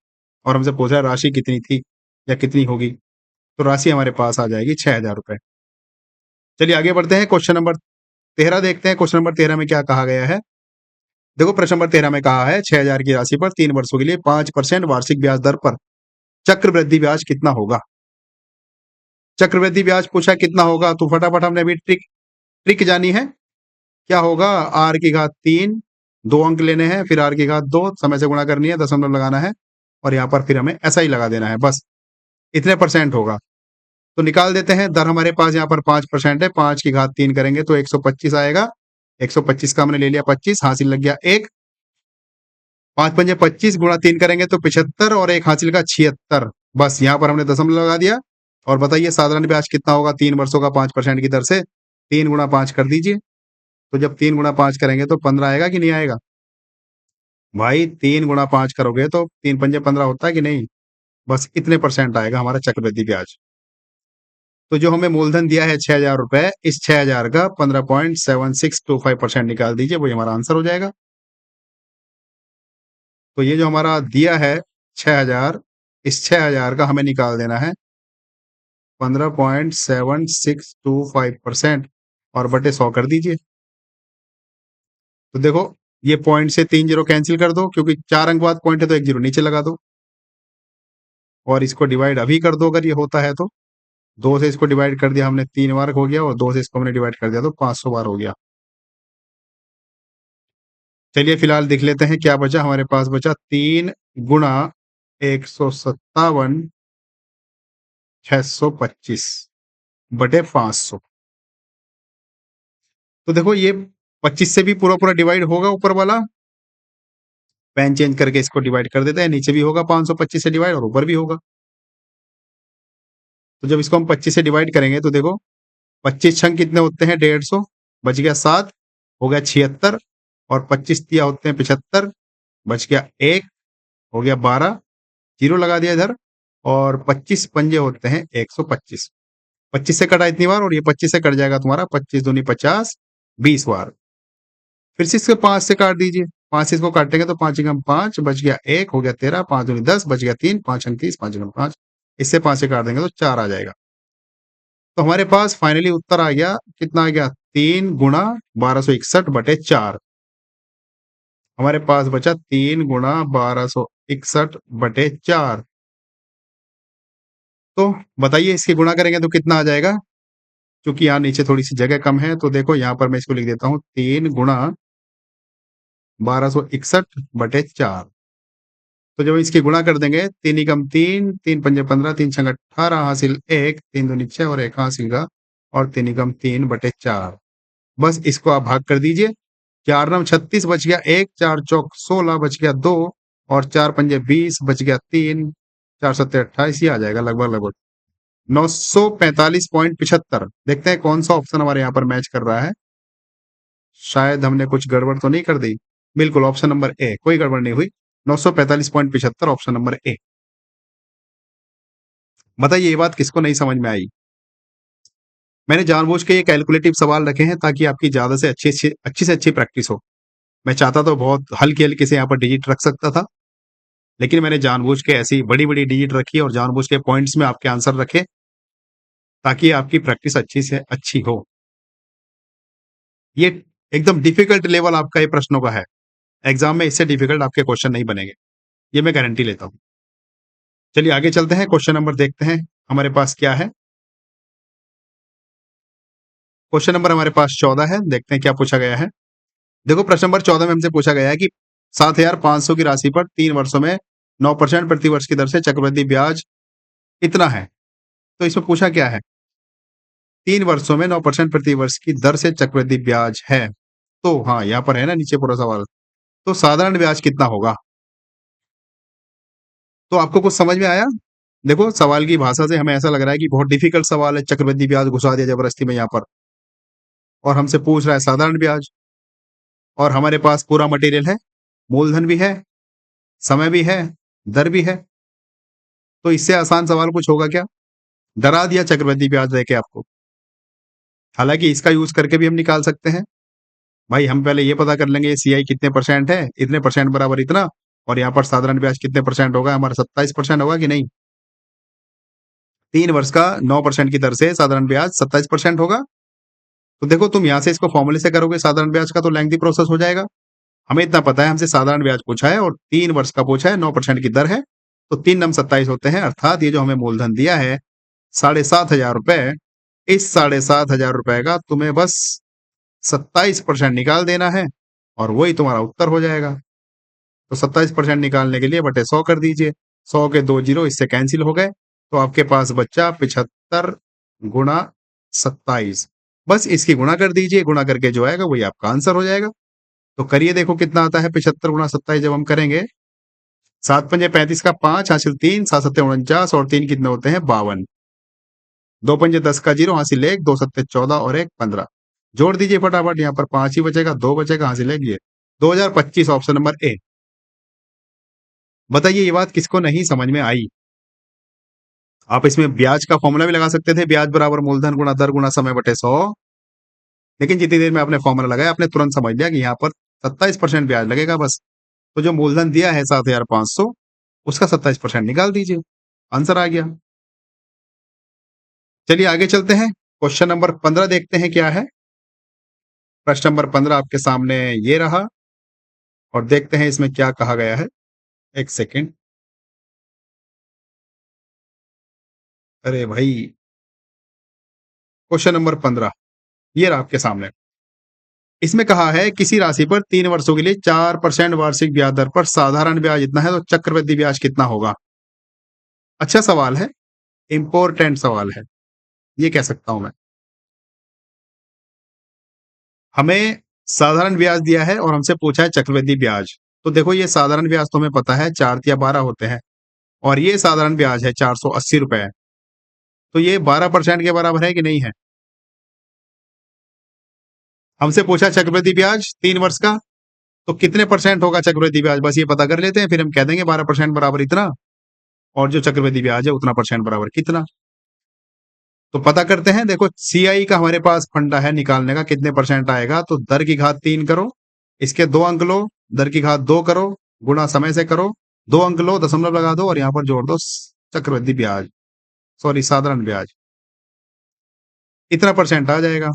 और हमसे पूछ रहा है राशि कितनी थी या कितनी होगी। तो राशि हमारे पास आ जाएगी 6000 रुपए। चलिए आगे बढ़ते हैं, क्वेश्चन नंबर 13 देखते हैं। क्वेश्चन नंबर 13 में क्या कहा गया है, देखो प्रश्न नंबर 13 में कहा है 6000 की राशि पर 3 वर्षों के लिए 5% वार्षिक ब्याज दर पर चक्रवृद्धि ब्याज कितना होगा। चक्रवृद्धि ब्याज पूछा कितना होगा, तो फटाफट हमने अभी ट्रिक ट्रिक जानी है। क्या होगा, आर की घात 3, 2 अंक लेने हैं, फिर आर की घात 2 समय से गुणा करनी है, दशमलव लगाना है और यहाँ पर फिर हमें ऐसा ही लगा देना है, बस इतने परसेंट होगा। तो निकाल देते हैं, दर हमारे पास यहाँ पर 5% है, 5 की घात 3 करेंगे तो 125 आएगा। 125 का हमने ले लिया 25, हासिल लग गया 1। 5 पंजे 25 गुणा 3 करेंगे तो 75 और 1 हासिल का 76। बस यहाँ पर हमने दशमलव लगा दिया। और बताइए साधारण ब्याज कितना होगा 3 वर्षों का 5% की दर से, 3 गुणा 5 कर दीजिए। तो जब 3 गुणा 5 करेंगे तो 15 आएगा कि नहीं आएगा? भाई 3 गुणा 5 करोगे तो 3 पंजे 15 होता है कि नहीं? बस इतने परसेंट आएगा हमारा चक्रवृद्धि ब्याज। तो जो हमें मूलधन दिया है 6000 रुपए, इस 6000 का 15.7625% निकाल दीजिए, वही हमारा आंसर हो जाएगा। तो ये जो हमारा दिया है 6000, इस 6000 का हमें निकाल देना है 15.7625% और बटे 100 कर दीजिए। तो देखो ये पॉइंट से 3 जीरो कैंसिल कर दो, क्योंकि 4 अंक बाद पॉइंट है तो 1 जीरो नीचे लगा दो और इसको डिवाइड अभी कर दो अगर ये होता है तो। 2 से इसको डिवाइड कर दिया हमने 3 बार हो गया, और 2 से इसको हमने डिवाइड कर दिया तो 500 बार हो गया। चलिए फिलहाल देख लेते हैं क्या बचा। हमारे पास बचा 3 गुणा 157 625 बटे 500। तो देखो ये 25 से भी पूरा पूरा डिवाइड होगा ऊपर वाला, पेन चेंज करके इसको डिवाइड कर देते हैं, नीचे भी होगा 525 से डिवाइड और ऊपर भी होगा। तो जब इसको हम 25 से डिवाइड करेंगे तो देखो 25 छंग कितने होते हैं 150, बच गया 7, हो गया 76, और 25 दिया होते हैं 75, बच गया 1, हो गया 12, जीरो लगा दिया इधर, और 25 पंजे होते हैं 125। 25 से कटा इतनी बार और ये 25 से कट जाएगा तुम्हारा 25 दूनी 50, 20 बार। फिर से इसको 5 से काट दीजिए, 5 से इसको काटेंगे तो 5 एकम 5, बच गया 1, हो गया 13, 5 दूनी 10, बच गया 3, 5 अंक 30, 5 एकम 5। इससे 5 से काट देंगे तो 4 आ जाएगा। तो हमारे पास फाइनली उत्तर आ गया, कितना आ गया 3 गुणा 1261 बटे 4। हमारे पास बचा 3 गुणा 1261 बटे 4। तो बताइए इसकी गुणा करेंगे तो कितना आ जाएगा। क्योंकि यहाँ नीचे थोड़ी सी जगह कम है तो देखो यहाँ पर मैं इसको लिख देता हूँ 3 गुणा 1261 बटे 4। तो जब इसकी गुणा कर देंगे 3 एकम 3, 3 पंजे 15, 3 छंग 18, हासिल 1, 3 दूनी 6 और 1 हासिल का, और 3 एकम 3 बटे 4। बस इसको आप भाग कर दीजिए। 4 नम 36 बच गया 1, 4 चौक 16 बच गया 2, और 4 पंजे 20 बच गया 3, 4 सत्ते 28, ये आ जाएगा लगभग लगभग 945.75। देखते हैं कौन सा ऑप्शन हमारे यहाँ पर मैच कर रहा है। शायद हमने कुछ गड़बड़ तो नहीं कर दी। बिल्कुल ऑप्शन नंबर ए, कोई गड़बड़ नहीं हुई। 945.75 ऑप्शन नंबर ए। बताइए ये बात किसको नहीं समझ में आई। मैंने जानबूझ के ये कैलकुलेटिव सवाल रखे हैं ताकि आपकी ज्यादा से अच्छी से अच्छी प्रैक्टिस हो। मैं चाहता तो बहुत हल्की हल्की से यहाँ पर डिजिट रख सकता था, लेकिन मैंने जानबूझ के ऐसी बड़ी बड़ी डिजिट रखी और जानबूझ के पॉइंट्स में आपके आंसर रखे ताकि आपकी प्रैक्टिस अच्छी से अच्छी हो। ये एकदम डिफिकल्ट लेवल आपका ये प्रश्नों का है। एग्जाम में इससे डिफिकल्ट आपके क्वेश्चन नहीं बनेंगे, ये मैं गारंटी लेता हूं। चलिए आगे चलते हैं, क्वेश्चन नंबर देखते हैं हमारे पास क्या है। क्वेश्चन नंबर हमारे पास 14 है, देखते हैं क्या पूछा गया है। देखो प्रश्न नंबर 14 में हमसे पूछा गया है कि 7500 की राशि पर 3 वर्षों में 9% प्रति वर्ष की दर से चक्रवृद्धि ब्याज इतना है। तो इसमें पूछा क्या है, 3 वर्षों में 9% प्रति वर्ष की दर से चक्रवृद्धि ब्याज है। तो हाँ यहाँ पर है ना नीचे पूरा सवाल, तो साधारण ब्याज कितना होगा। तो आपको कुछ समझ में आया। देखो सवाल की भाषा से हमें ऐसा लग रहा है कि बहुत डिफिकल्ट सवाल है, चक्रवृद्धि ब्याज घुसा दिया जबरदस्ती में यहाँ पर, और हमसे पूछ रहा है साधारण ब्याज, और हमारे पास पूरा मटेरियल है, मूलधन भी है, समय भी है, दर भी है। तो इससे आसान सवाल कुछ होगा क्या। डरा दिया चक्रवृद्धि ब्याज देके आपको। हालांकि इसका यूज करके भी हम निकाल सकते हैं। भाई हम पहले ये पता कर लेंगे सीआई कितने परसेंट है, इतने परसेंट बराबर इतना, और यहाँ पर साधारण ब्याज कितने परसेंट होगा, हमारा 27% होगा कि नहीं। 3 वर्ष का 9% की दर से साधारण ब्याज 27% होगा। तो देखो तुम यहाँ से इसको फॉर्मूले से करोगे साधारण ब्याज का तो लेंथी प्रोसेस हो जाएगा। हमें इतना पता है, हमसे साधारण ब्याज पूछा है और 3 वर्ष का पूछा है, 9% की दर है, तो 3 नम 27 होते हैं। अर्थात ये जो हमें मूलधन दिया है 7,500 रुपए, इस 7,500 रुपए का तुम्हें बस 27% निकाल देना है और वही तुम्हारा उत्तर हो जाएगा। तो 27% निकालने के लिए बटे 100 कर दीजिए, 100 के 2 जीरो इससे कैंसिल हो गए, तो आपके पास बच्चा 75 गुणा 27। बस इसकी गुणा कर दीजिए, गुणा करके जो आएगा वही आपका आंसर हो जाएगा। तो करिए देखो कितना आता है 75 गुणा 27 जब हम करेंगे। 7 पंजे 35 का 5 हासिल 3, 7 सत्ते 49 और 3 कितने होते हैं 52। 2 पंजे 10 का 0 हासिल 1, 2 सत्ते 14 और 1 15। जोड़ दीजिए फटाफट, यहाँ पर 5 ही बचेगा, 2 बचेगा, हासिल 1 ये 2025 ऑप्शन नंबर ए। बताइए ये बात किसको नहीं समझ में आई। आप इसमें ब्याज का फॉर्मूला भी लगा सकते थे, ब्याज बराबर मूलधन गुणा दर गुणा समय बटे 100, लेकिन जितनी देर में आपने फॉर्मूला लगाया आपने तुरंत समझ लिया कि यहाँ पर 27% ब्याज लगेगा बस। तो जो मूलधन दिया है 7,500, उसका 27% निकाल दीजिए, आंसर आ गया। चलिए आगे चलते हैं, क्वेश्चन नंबर 15 देखते हैं क्या है। प्रश्न नंबर 15 आपके सामने ये रहा और देखते हैं इसमें क्या कहा गया है। एक सेकेंड। अरे भाई, क्वेश्चन नंबर 15 ये रहा आपके सामने। इसमें कहा है किसी राशि पर 3 वर्षों के लिए 4% वार्षिक ब्याज दर पर साधारण ब्याज इतना है तो चक्रवृद्धि ब्याज कितना होगा। अच्छा सवाल है, इंपॉर्टेंट सवाल है, ये कह सकता हूं मैं। हमें साधारण ब्याज दिया है और हमसे पूछा है चक्रवृद्धि ब्याज। तो देखो ये साधारण ब्याज तो हमें पता है 4 या 12 होते हैं और ये साधारण ब्याज है 480 रुपए। तो ये 12% के बराबर है कि नहीं है। हमसे पूछा चक्रवृद्धि ब्याज 3 वर्ष का, तो कितने परसेंट होगा चक्रवृद्धि ब्याज, बस ये पता कर लेते हैं, फिर हम कह देंगे 12% बराबर इतना और जो चक्रवृद्धि ब्याज है उतना परसेंट बराबर कितना। तो पता करते हैं। देखो सीआई का हमारे पास फंडा है निकालने का, कितने परसेंट आएगा, तो दर की घात 3 करो, इसके 2 अंक लो, दर की घात 2 करो, गुणा समय से करो, 2 अंक लो, दशमलव लगा दो और यहाँ पर जोड़ दो चक्रवृद्धि ब्याज, सॉरी साधारण ब्याज, इतना परसेंट आ जाएगा।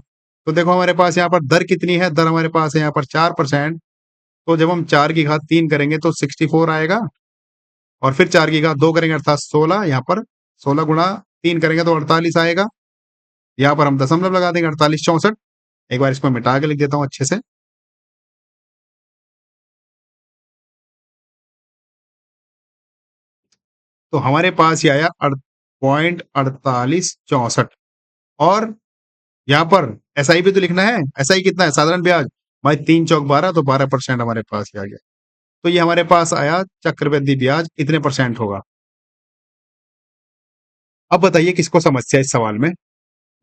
तो देखो हमारे पास यहाँ पर दर कितनी है, दर हमारे पास है यहाँ पर 4%। तो जब हम 4 की घात 3 करेंगे तो 64 आएगा और फिर 4 की घात 2 करेंगे अर्थात 16, यहाँ पर 16 गुणा 3 करेंगे तो 48 आएगा। यहाँ पर हम दशमलव लगा देंगे 4864। एक बार इसको मिटा के लिख देता हूं अच्छे से। तो हमारे पास ये आया 0.4864 और यहाँ पर एसआई भी तो लिखना है। एसआई कितना है, साधारण ब्याज भाई 3 चौक 12, तो 12% हमारे पास आ गया। तो ये हमारे पास आया चक्रवृद्धि ब्याज इतने परसेंट होगा। अब बताइए किसको समस्या है इस सवाल में।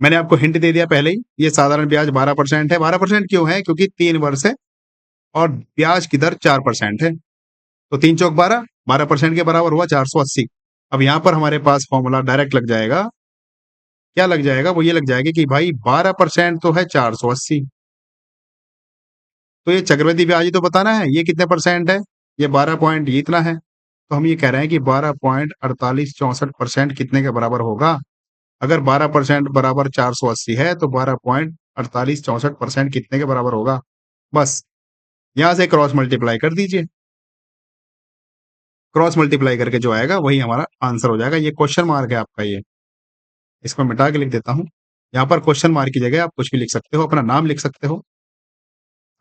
मैंने आपको हिंट दे दिया पहले ही, ये साधारण ब्याज 12% है। 12% क्यों है, क्योंकि 3 वर्ष है और ब्याज की दर 4% है। तो 3 चौक 12, 12% के बराबर हुआ 480। अब यहां पर हमारे पास फॉर्मूला डायरेक्ट लग जाएगा। क्या लग जाएगा, वो ये लग जाएगा कि भाई 12% तो है 480, तो ये चक्रवृद्धि ब्याज ही तो बताना है ये कितने परसेंट है, ये 12 पॉइंट ये इतना है। तो हम ये कह रहे हैं कि 12.4864% कितने के बराबर होगा। अगर 12% बराबर 480 है तो 12.4864% कितने के बराबर होगा। बस यहां से क्रॉस मल्टीप्लाई कर दीजिए, क्रॉस मल्टीप्लाई करके जो आएगा वही हमारा आंसर हो जाएगा। ये क्वेश्चन मार्क है आपका, ये इसको मिटा के लिख देता हूं। यहाँ पर क्वेश्चन मार्क की जगह आप कुछ भी लिख सकते हो, अपना नाम लिख सकते हो,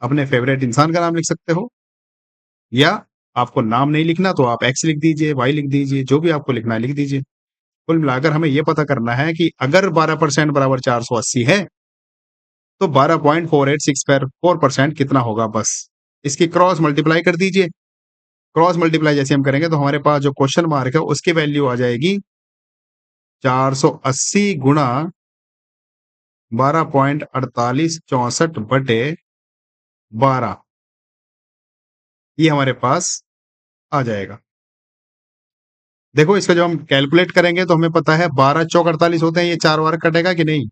अपने फेवरेट इंसान का नाम लिख सकते हो, या आपको नाम नहीं लिखना तो आप एक्स लिख दीजिए, वाई लिख दीजिए, जो भी आपको लिखना है लिख दीजिए। कुल मिलाकर हमें यह पता करना है कि अगर 12% बराबर 480 है तो 12.4864% कितना होगा। बस इसकी क्रॉस मल्टीप्लाई कर दीजिए। क्रॉस मल्टीप्लाई जैसे हम करेंगे तो हमारे पास जो क्वेश्चन मार्क है उसकी वैल्यू आ जाएगी 480 गुणा 12.4864 बटे 12, ये हमारे पास आ जाएगा। देखो इसका जब हम कैलकुलेट करेंगे तो हमें पता है 12 चौक 48 होते हैं, ये 4 बार कटेगा कि नहीं,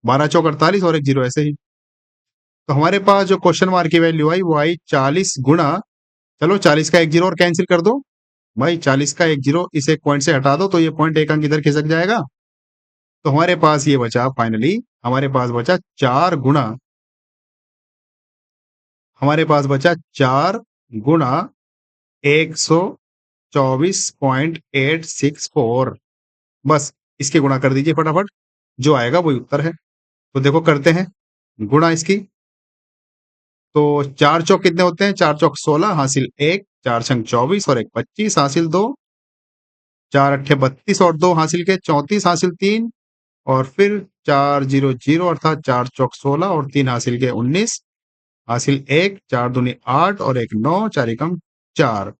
12 चौक 48 और एक जीरो ऐसे ही। तो हमारे पास जो क्वेश्चन मार्क की वैल्यू आई वो आई 40 गुणा, चलो 40 का एक जीरो और कैंसिल कर दो भाई, 40 का एक जीरो इस एक पॉइंट से हटा दो तो ये पॉइंट एक अंक इधर खिसक जाएगा। तो हमारे पास ये बचा, फाइनली हमारे पास बचा 4 गुणा, हमारे पास बचा 4 गुणा 124.864। बस इसके गुणा कर दीजिए फटाफट, जो आएगा वही उत्तर है। तो देखो करते हैं गुणा इसकी। तो 4 चौक कितने होते हैं, 4 चौक 16 हासिल 1, 4 छंग 24 और 1 25 हासिल 2, 4 अट्ठे 32 और 2 हासिल के 34 हासिल 3 और फिर 4 जीरो जीरो अर्थात 4 चौक 16 और 3 हासिल के 19 हासिल 1, 4 दूनी 8 और 1 9, 4 एकम 4।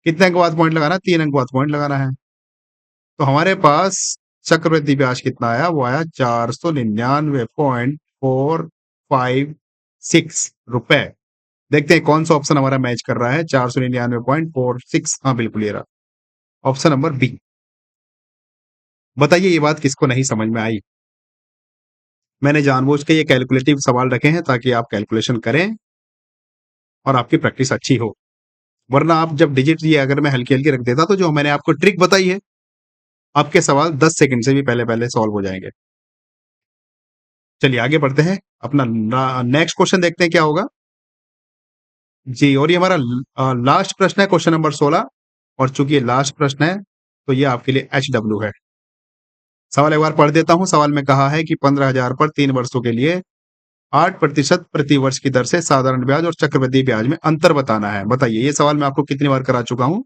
कितने अंक बाद पॉइंट लगाना है, 3 अंक बाद पॉइंट लगाना है। तो हमारे पास चक्रवृद्धि ब्याज कितना आया, वो आया 499.456 रुपए। देखते हैं कौन सा ऑप्शन हमारा मैच कर रहा है। 499.46, हाँ बिल्कुल ये रहा ऑप्शन नंबर बी। बताइए ये बात किसको नहीं समझ में आई। मैंने जानबूझ के ये कैलकुलेटिव सवाल रखे हैं ताकि आप कैलकुलेशन करें और आपकी प्रैक्टिस अच्छी हो। वरना आप जब डिजिट ये अगर मैं हल्की-हल्की रख देता तो जो मैंने आपको ट्रिक बताई है, आपके सवाल 10 सेकंड से भी पहले-पहले सॉल्व हो जाएँगे। चलिए आगे बढ़ते हैं। अपना नेक्स्ट क्वेश्चन देखते हैं क्या होगा। जी, और ये हमारा लास्ट प्रश्न है, क्वेश्चन नंबर 16, और चूँकि ये लास्ट प्रश्न है, तो ये आपके लिए एचडब्ल्यू है। सवाल एक बार पढ़ देता हूँ। सवाल में कहा है कि 15,000 पर 3 वर्षों के लिए 8% प्रति वर्ष की दर से साधारण ब्याज और चक्रवृद्धि ब्याज में अंतर बताना है। बताइए, ये सवाल मैं आपको कितनी बार करा चुका हूँ?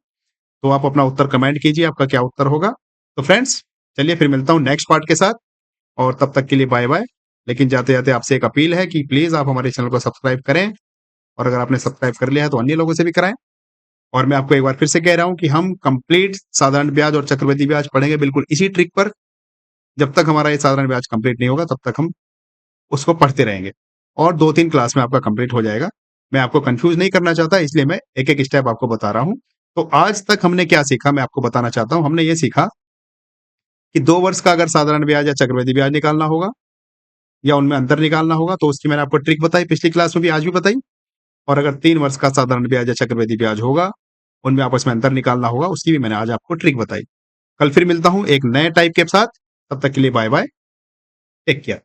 तो आप अपना उत्तर कमेंट कीजिए, आपका क्या उत्तर होगा? तो फ्रेंड्स, चलिए फिर मिलता हूँ नेक्स्ट पार्ट के साथ, और तब तक के लिए बाय-बाय। लेकिन जाते-जाते आपसे एक अपील है कि प्लीज़ आप हमारे चैनल को सब्सक्राइब करें, और अगर आपने सब्सक्राइब कर लिया है तो अन्य लोगों से भी कराएँ। और मैं आपको एक बार फिर से कह रहा हूँ कि हम कंप्लीट साधारण ब्याज और चक्रवृद्धि ब्याज पढ़ेंगे बिल्कुल इसी ट्रिक पर। जब तक हमारा ये साधारण ब्याज कंप्लीट नहीं होगा, तब तक हम उसको पढ़ते रहेंगे, और 2-3 क्लास में आपका कंप्लीट हो जाएगा। मैं आपको कंफ्यूज नहीं करना चाहता, इसलिए मैं एक-एक स्टेप आपको बता रहा हूँ। तो आज तक हमने क्या सीखा, मैं आपको बताना चाहता हूँ। हमने ये सीखा कि 2 वर्ष का अगर साधारण ब्याज या चक्रवृद्धि ब्याज निकालना होगा, या उनमें अंतर निकालना होगा, तो उसकी मैंने आपको ट्रिक बताई पिछली क्लास में भी, आज भी बताई। और अगर 3 वर्ष का साधारण ब्याज या चक्रवृद्धि ब्याज होगा, उनमें आपस में अंतर निकालना होगा, उसकी भी मैंने आज आपको ट्रिक बताई। कल फिर मिलता हूँ एक नए टाइप के साथ, तब तक के लिए बाय-बाय, टेक केयर।